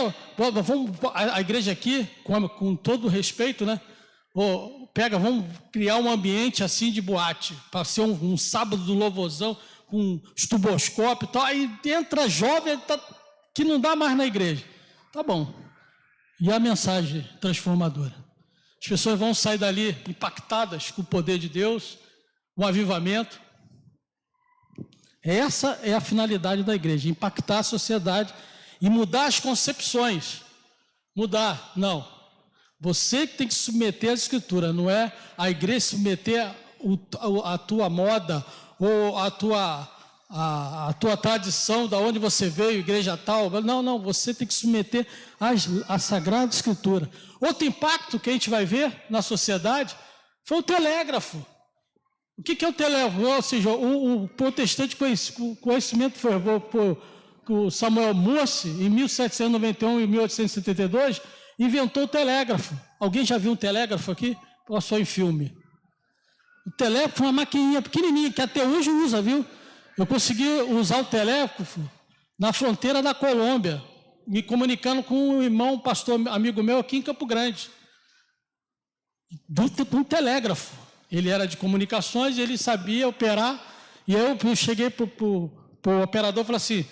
a igreja aqui, com todo respeito, né? Vamos criar um ambiente assim de boate, para ser um sábado do louvorzão, com estuboscópio e tal, aí entra jovem que não dá mais na igreja. Tá bom. E a mensagem transformadora? As pessoas vão sair dali impactadas com o poder de Deus, um avivamento. Essa é a finalidade da igreja, impactar a sociedade e mudar as concepções. Mudar, não. Você que tem que submeter a escritura, não é a igreja submeter a tua moda ou a tua tradição, da onde você veio, igreja tal. Não, você tem que submeter a sagrada escritura. Outro impacto que a gente vai ver na sociedade foi o telégrafo. O que é o telégrafo? Ou seja, o protestante conhecimento foi o Samuel Morse, em 1791 e 1872, inventou o telégrafo. Alguém já viu um telégrafo aqui? Ou só em filme? O telégrafo é uma maquininha pequenininha, que até hoje usa, viu? Eu consegui usar o telégrafo na fronteira da Colômbia, me comunicando com um irmão, um pastor amigo meu aqui em Campo Grande. Um telégrafo. Ele era de comunicações, ele sabia operar, e eu cheguei para o operador e falei assim,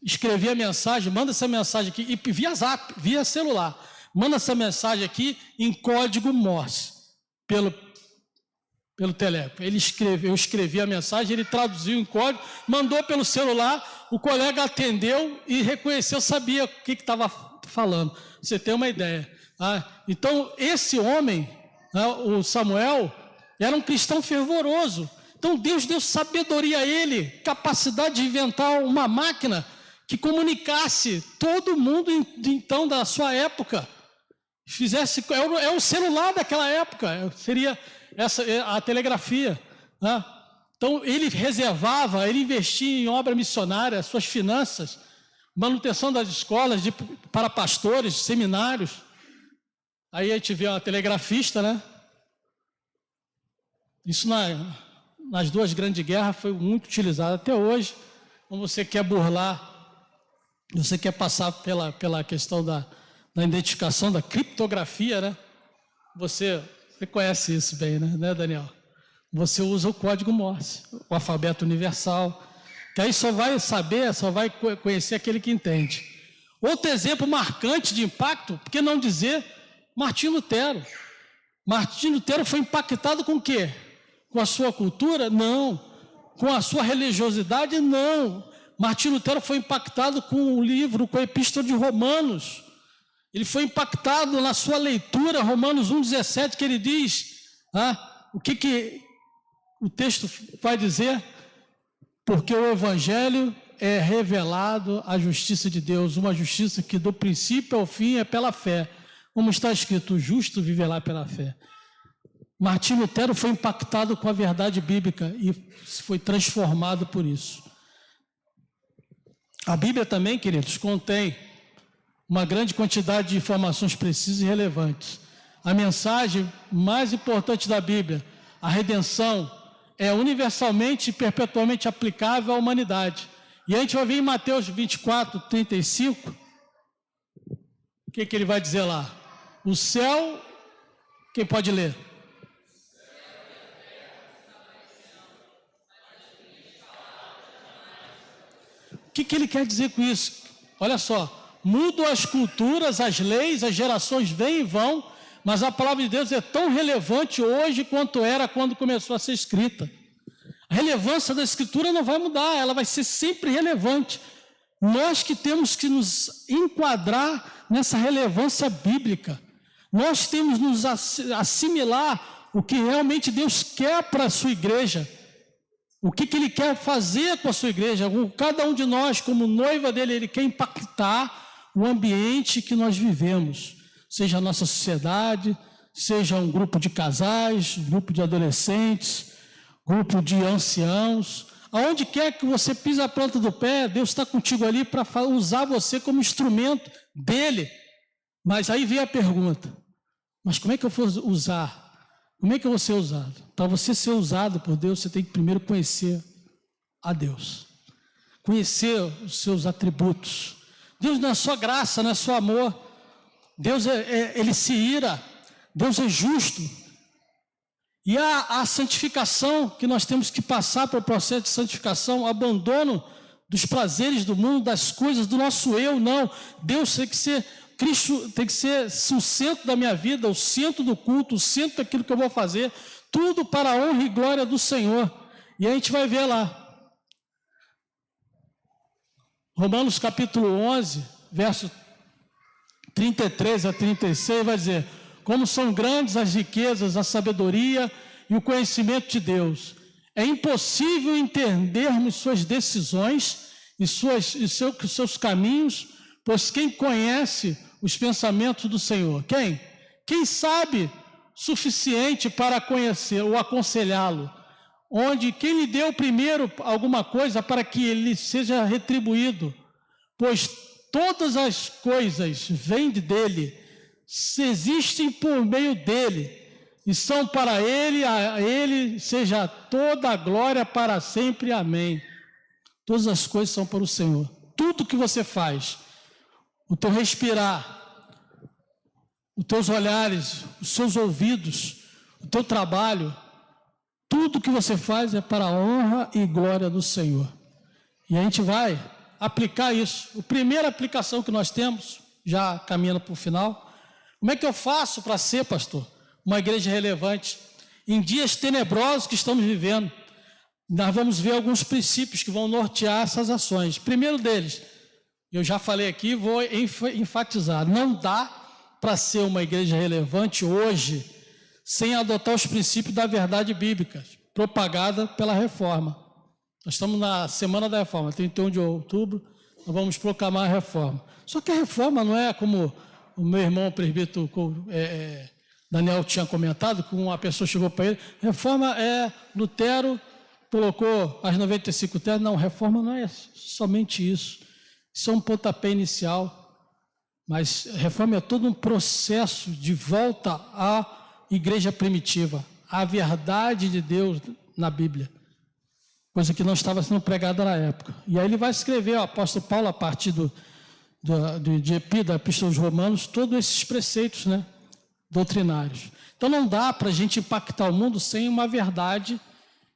escrevi a mensagem, manda essa mensagem aqui, e via zap, via celular, manda essa mensagem aqui em código Morse, pelo telégrafo. Eu escrevi a mensagem, ele traduziu em código, mandou pelo celular, o colega atendeu e reconheceu, sabia o que estava falando. Você tem uma ideia. Tá? Então, esse homem, né, o Samuel, era um cristão fervoroso. Então, Deus deu sabedoria a ele, capacidade de inventar uma máquina que comunicasse todo mundo, então, da sua época. É o celular daquela época, seria a telegrafia, né? Então ele reservava, ele investia em obra missionária, suas finanças, manutenção das escolas para pastores, seminários. Aí a gente vê uma telegrafista, né? Isso nas duas grandes guerras foi muito utilizado. Até hoje, quando você quer burlar, você quer passar pela questão da identificação, da criptografia, né? Você conhece isso bem, né, Daniel? Você usa o código Morse, o alfabeto universal, que aí só vai conhecer aquele que entende. Outro exemplo marcante de impacto, por que não dizer Martim Lutero? Martim Lutero foi impactado com o quê? Com a sua cultura? Não. Com a sua religiosidade? Não. Martim Lutero foi impactado com o livro, com a Epístola de Romanos. Ele foi impactado na sua leitura, Romanos 1,17, que ele diz, o que o texto vai dizer? Porque o Evangelho é revelado a justiça de Deus, uma justiça que do princípio ao fim é pela fé. Como está escrito, o justo viverá pela fé. Martinho Lutero foi impactado com a verdade bíblica e foi transformado por isso. A Bíblia também, queridos, contém uma grande quantidade de informações precisas e relevantes. A mensagem mais importante da Bíblia, a redenção, é universalmente e perpetuamente aplicável à humanidade. E a gente vai ver em Mateus 24, 35, o que ele vai dizer lá? O céu, quem pode ler? O que ele quer dizer com isso? Olha só, mudam as culturas, as leis, as gerações vêm e vão, mas a palavra de Deus é tão relevante hoje quanto era quando começou a ser escrita. A relevância da Escritura não vai mudar, ela vai ser sempre relevante. Nós que temos que nos enquadrar nessa relevância bíblica. Nós temos que nos assimilar o que realmente Deus quer para a sua igreja. O que Ele quer fazer com a sua igreja. Cada um de nós, como noiva dele, Ele quer impactar o ambiente que nós vivemos. Seja a nossa sociedade, seja um grupo de casais, um grupo de adolescentes, grupo de anciãos. Aonde quer que você pise a planta do pé, Deus está contigo ali para usar você como instrumento dele. Mas aí vem a pergunta, mas como é que eu vou usar? Como é que eu vou ser usado? Para você ser usado por Deus, você tem que primeiro conhecer a Deus. Conhecer os seus atributos. Deus não é só graça, não é só amor. Deus, Ele se ira. Deus é justo. E a santificação, que nós temos que passar pelo processo de santificação, o abandono dos prazeres do mundo, das coisas, do nosso eu, não. Deus tem que ser, Cristo tem que ser o centro da minha vida, o centro do culto, o centro daquilo que eu vou fazer, tudo para a honra e glória do Senhor. E a gente vai ver lá. Romanos capítulo 11, verso 33 a 36, vai dizer: como são grandes as riquezas, a sabedoria e o conhecimento de Deus. É impossível entendermos suas decisões e seus caminhos, pois quem conhece os pensamentos do Senhor? Quem? Quem sabe suficiente para conhecer ou aconselhá-lo? Quem lhe deu primeiro alguma coisa para que ele seja retribuído? Pois todas as coisas vêm dele, se existem por meio dele, e são para ele, a ele seja toda a glória para sempre, amém. Todas as coisas são para o Senhor. Tudo que você faz, o teu respirar, os teus olhares, os seus ouvidos, o teu trabalho, tudo que você faz é para a honra e glória do Senhor. E a gente vai aplicar isso. A primeira aplicação que nós temos, já caminhando para o final: como é que eu faço para ser, pastor, uma igreja relevante? Em dias tenebrosos que estamos vivendo, nós vamos ver alguns princípios que vão nortear essas ações. Primeiro deles, eu já falei aqui, vou enfatizar: não dá para ser uma igreja relevante hoje sem adotar os princípios da verdade bíblica, propagada pela Reforma. Nós estamos na Semana da Reforma, 31 de outubro, nós vamos proclamar a Reforma. Só que a Reforma não é como o meu irmão presbítero Daniel tinha comentado, que uma pessoa chegou para ele: reforma é Lutero, colocou as 95 teses. Não, reforma não é somente isso. Isso é um pontapé inicial. Mas reforma é todo um processo de volta à igreja primitiva, à verdade de Deus na Bíblia. Coisa que não estava sendo pregada na época. E aí ele vai escrever, o apóstolo Paulo, a partir da Epístola aos Romanos, todos esses preceitos, né, doutrinários. Então não dá para a gente impactar o mundo sem uma verdade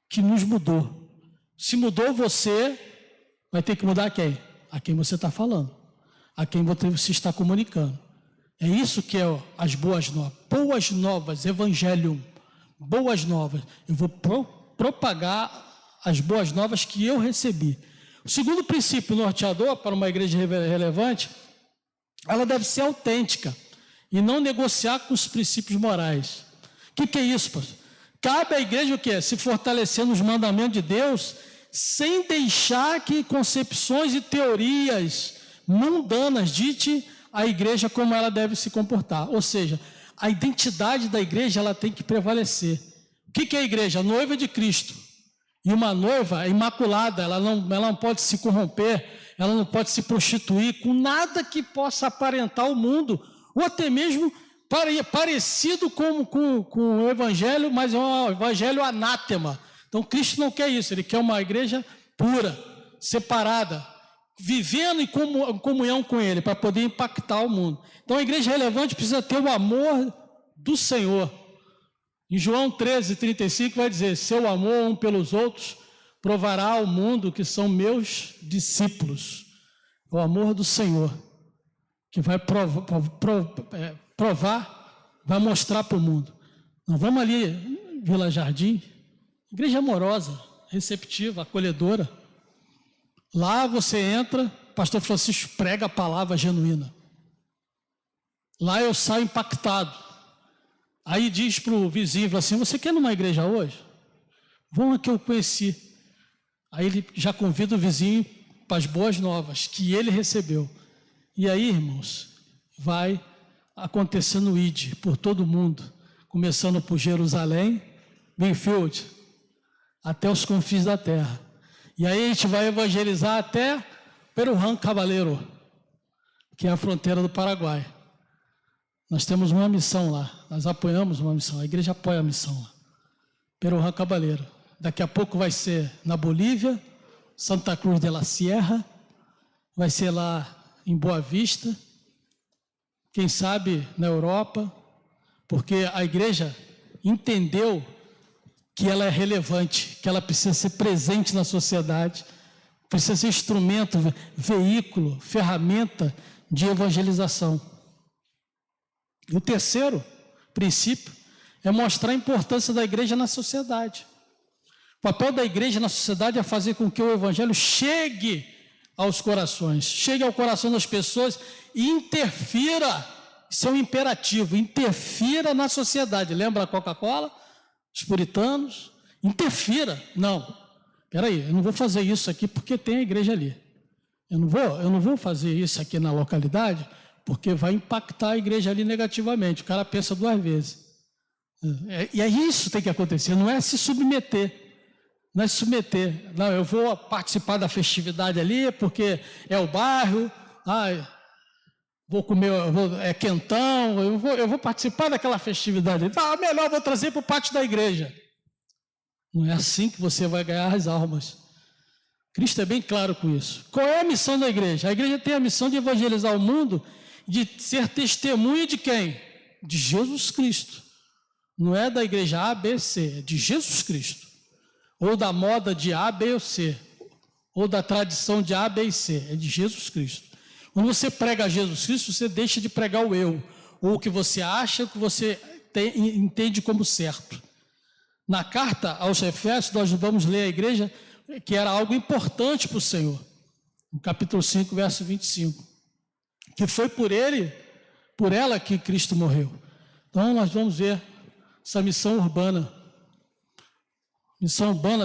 que nos mudou. Se mudou você, vai ter que mudar quem? A quem você está falando, a quem você está comunicando. É isso que é as boas novas. Boas novas, evangelium, boas novas. Eu vou propagar as boas novas que eu recebi. O segundo princípio norteador para uma igreja relevante: ela deve ser autêntica e não negociar com os princípios morais. O que é isso, pastor? Cabe à igreja o quê? Se fortalecer nos mandamentos de Deus, sem deixar que concepções e teorias mundanas dite a igreja como ela deve se comportar. Ou seja, a identidade da igreja ela tem que prevalecer. O que é a igreja? A noiva de Cristo. E uma noiva imaculada, ela não pode se corromper, ela não pode se prostituir com nada que possa aparentar o mundo, ou até mesmo parecido com o evangelho, mas é um evangelho anátema. Então Cristo não quer isso, ele quer uma igreja pura, separada, vivendo em comunhão com ele, para poder impactar o mundo. Então a igreja relevante precisa ter o amor do Senhor. Em João 13:35 vai dizer: seu amor um pelos outros provará ao mundo que são meus discípulos. O amor do Senhor, que vai provar, vai mostrar para o mundo. Nós vamos ali, Vila Jardim, igreja amorosa, receptiva, acolhedora. Lá você entra, pastor Francisco prega a palavra genuína. Lá eu saio impactado. Aí diz para o vizinho assim: você quer ir numa igreja hoje? Vamos aqui, eu conheci. Aí ele já convida o vizinho para as boas novas que ele recebeu. E aí, irmãos, vai acontecendo o ID por todo mundo, começando por Jerusalém, Benfield, até os confins da terra. E aí a gente vai evangelizar até Perujan Cabaleiro, que é a fronteira do Paraguai. Nós temos uma missão lá, nós apoiamos uma missão, a igreja apoia a missão lá. Perujan Cabaleiro. Daqui a pouco vai ser na Bolívia, Santa Cruz de la Sierra, vai ser lá em Boa Vista, quem sabe na Europa, porque a igreja entendeu que ela é relevante, que ela precisa ser presente na sociedade, precisa ser instrumento, veículo, ferramenta de evangelização. E o terceiro princípio é mostrar a importância da igreja na sociedade. O papel da igreja na sociedade é fazer com que o evangelho chegue aos corações, chegue ao coração das pessoas e interfira, isso é um imperativo, interfira na sociedade. Lembra a Coca-Cola? Os puritanos? Interfira. Não, peraí, eu não vou fazer isso aqui porque tem a igreja ali. Eu não vou fazer isso aqui na localidade porque vai impactar a igreja ali negativamente. O cara pensa duas vezes. E é isso que tem que acontecer, não é se submeter. Não é se submeter. Não, eu vou participar da festividade ali porque é o bairro, vou comer, é quentão, eu vou participar daquela festividade. Melhor eu vou trazer para o pátio da igreja. Não é assim que você vai ganhar as almas. Cristo é bem claro com isso. Qual é a missão da igreja? A igreja tem a missão de evangelizar o mundo, de ser testemunha de quem? De Jesus Cristo. Não é da igreja A, B, C, é de Jesus Cristo. Ou da moda de A, B ou C, ou da tradição de A, B e C, é de Jesus Cristo. Quando você prega a Jesus Cristo, você deixa de pregar o eu, ou o que você acha, o que você entende como certo. Na carta aos Efésios, nós vamos ler a igreja, que era algo importante para o Senhor, no capítulo 5, verso 25, que foi por ela que Cristo morreu. Então nós vamos ver essa missão urbana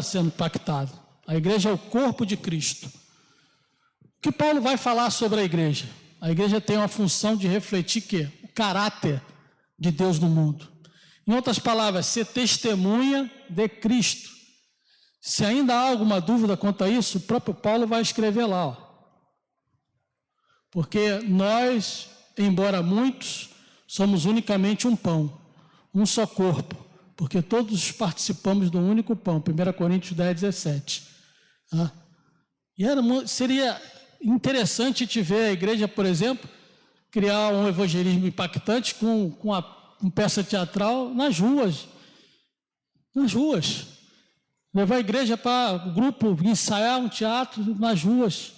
sendo impactada. A igreja é o corpo de Cristo. O que Paulo vai falar sobre a igreja? A igreja tem uma função de refletir o caráter de Deus no mundo. Em outras palavras, ser testemunha de Cristo. Se ainda há alguma dúvida quanto a isso, o próprio Paulo vai escrever lá. Porque nós, embora muitos, somos unicamente um pão, um só corpo, porque todos participamos de um único pão. 1 Coríntios 10, 17. E seria interessante te ver a igreja, por exemplo, criar um evangelismo impactante com peça teatral nas ruas. Nas ruas. Levar a igreja para o grupo ensaiar um teatro nas ruas.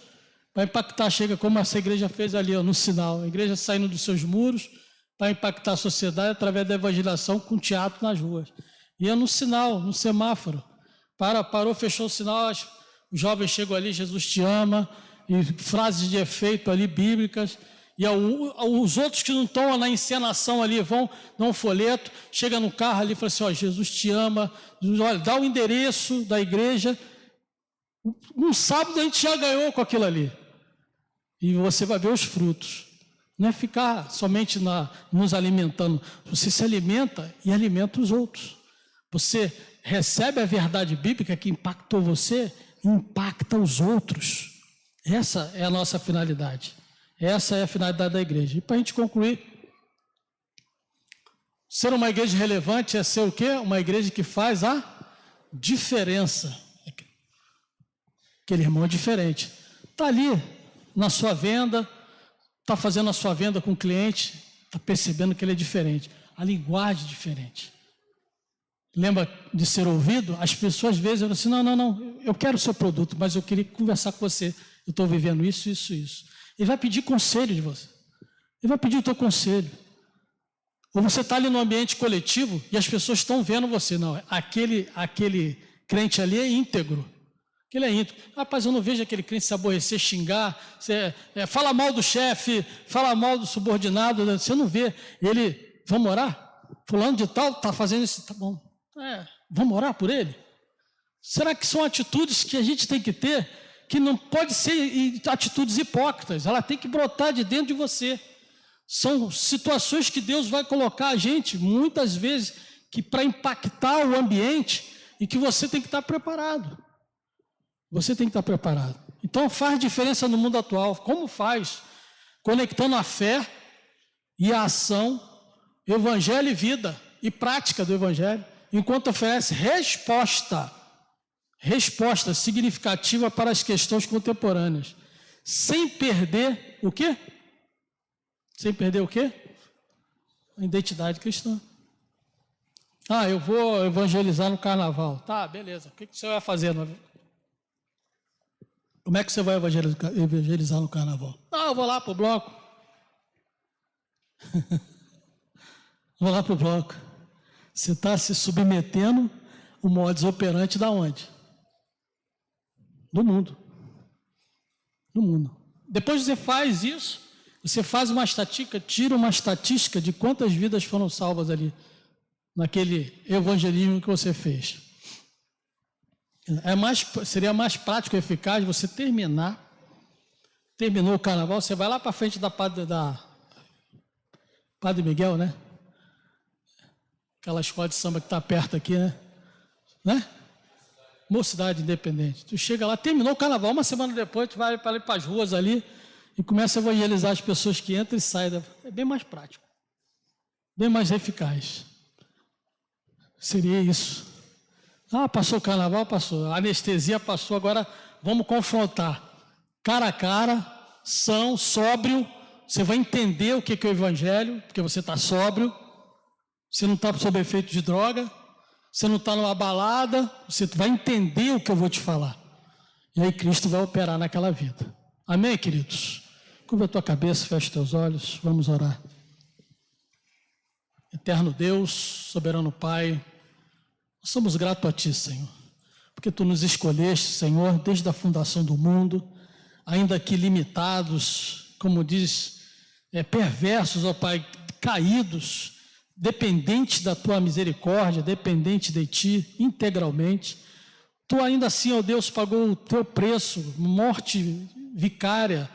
Para impactar, chega como essa igreja fez ali, no sinal. A igreja saindo dos seus muros para impactar a sociedade através da evangelização com teatro nas ruas. Ia no sinal, no semáforo. Parou, fechou o sinal, os jovens chegam ali, Jesus te ama, e frases de efeito ali bíblicas. E os outros que não estão na encenação ali vão dar um folheto, chega no carro ali e fala assim: Jesus te ama, olha, dá o endereço da igreja. Um sábado a gente já ganhou com aquilo ali. E você vai ver os frutos. Não é ficar somente nos alimentando. Você se alimenta e alimenta os outros. Você recebe a verdade bíblica que impactou você e impacta os outros. Essa é a nossa finalidade. Essa é a finalidade da igreja. E para a gente concluir, ser uma igreja relevante é ser o quê? Uma igreja que faz a diferença. Aquele irmão é diferente. Está ali na sua venda, está fazendo a sua venda com o cliente, está percebendo que ele é diferente. A linguagem é diferente. Lembra de ser ouvido? As pessoas às vezes falam assim, não, eu quero o seu produto, mas eu queria conversar com você. Eu estou vivendo isso. Ele vai pedir conselho de você. Ele vai pedir o teu conselho. Ou você está ali no ambiente coletivo e as pessoas estão vendo você. Não, aquele crente ali é íntegro. Aquele é íntegro. Rapaz, eu não vejo aquele crente se aborrecer, xingar, fala mal do chefe, fala mal do subordinado. Você não vê. Ele, vamos orar? Fulano de tal está fazendo isso. Tá bom. Vamos orar por ele? Será que são atitudes que a gente tem que ter, que não pode ser atitudes hipócritas? Ela tem que brotar de dentro de você. São situações que Deus vai colocar a gente, muitas vezes, que para impactar o ambiente e que você tem que estar preparado. Você tem que estar preparado. Então faz diferença no mundo atual. Como faz? Conectando a fé e a ação, evangelho e vida, e prática do evangelho, enquanto oferece resposta significativa para as questões contemporâneas, sem perder o quê? Sem perder o quê? A identidade cristã. Eu vou evangelizar no carnaval. Tá, beleza. O que você vai fazer? Como é que você vai evangelizar no carnaval? Eu vou lá para o bloco. Vou lá para o bloco. Você está se submetendo ao modus operandi da onde? Do mundo. Do mundo. Depois você faz isso, você faz uma estatística, tira uma estatística de quantas vidas foram salvas ali, naquele evangelismo que você fez. Seria mais prático e eficaz você terminou o carnaval, você vai lá para frente da Padre Miguel, né? Aquela escola de samba que está perto aqui, né? Mocidade Independente. Tu chega lá, terminou o carnaval, uma semana depois tu vai para as ruas ali e começa a evangelizar as pessoas que entram e saem. É bem mais prático, bem mais eficaz. Seria isso. Passou o carnaval, passou. A anestesia passou, agora vamos confrontar. Cara a cara, são, sóbrio. Você vai entender o que é o evangelho, porque você está sóbrio. Você não está sob efeito de droga. Você não está numa balada. Você vai entender o que eu vou te falar. E aí Cristo vai operar naquela vida. Amém, queridos? Curva a tua cabeça, fecha os teus olhos. Vamos orar. Eterno Deus, soberano Pai, somos gratos a Ti, Senhor, porque Tu nos escolheste, Senhor, desde a fundação do mundo, ainda que limitados, como diz, perversos, ó Pai, caídos, dependentes da Tua misericórdia, dependentes de Ti, integralmente. Tu ainda assim, ó Deus, pagou o Teu preço, morte vicária,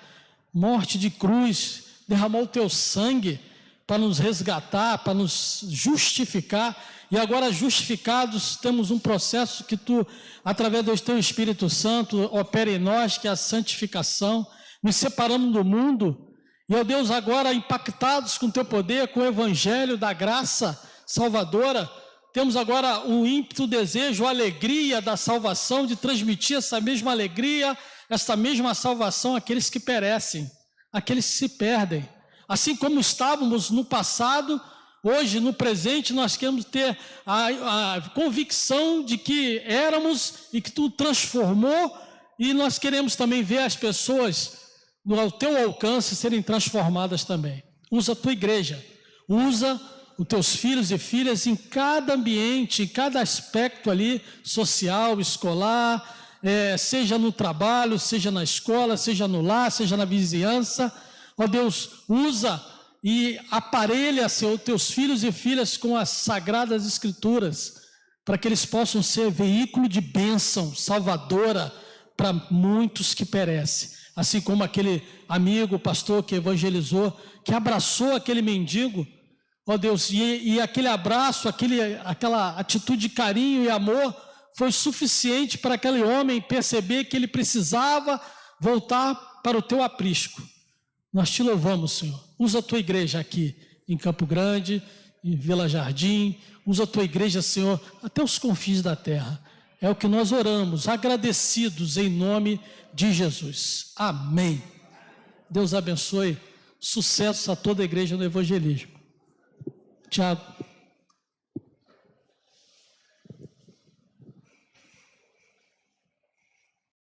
morte de cruz, derramou o Teu sangue para nos resgatar, para nos justificar. E agora, justificados, temos um processo que Tu, através do Teu Espírito Santo, opera em nós, que é a santificação. Nos separamos do mundo. E, ó Deus, agora impactados com o Teu poder, com o Evangelho da graça salvadora, temos agora o ímpeto, o desejo, a alegria da salvação, de transmitir essa mesma alegria, essa mesma salvação àqueles que perecem, àqueles que se perdem. Assim como estávamos no passado, hoje, no presente, nós queremos ter a convicção de que éramos e que Tu transformou, e nós queremos também ver as pessoas no Teu alcance serem transformadas também. Usa a Tua igreja, usa os Teus filhos e filhas em cada ambiente, em cada aspecto ali, social, escolar, seja no trabalho, seja na escola, seja no lar, seja na vizinhança. Ó Deus, usa e aparelha Teus filhos e filhas com as sagradas escrituras, para que eles possam ser veículo de bênção salvadora para muitos que perecem. assim como aquele amigo, pastor que evangelizou, que abraçou aquele mendigo, ó Deus, e aquele abraço, aquela atitude de carinho e amor foi suficiente para aquele homem perceber que ele precisava voltar para o teu aprisco. Nós te louvamos, Senhor. Usa a tua igreja aqui em Campo Grande, em Vila Jardim, usa a tua igreja, Senhor, até os confins da terra. É o que nós oramos, agradecidos em nome de Jesus. Amém. Deus abençoe. Sucesso a toda a igreja no evangelismo. Tiago.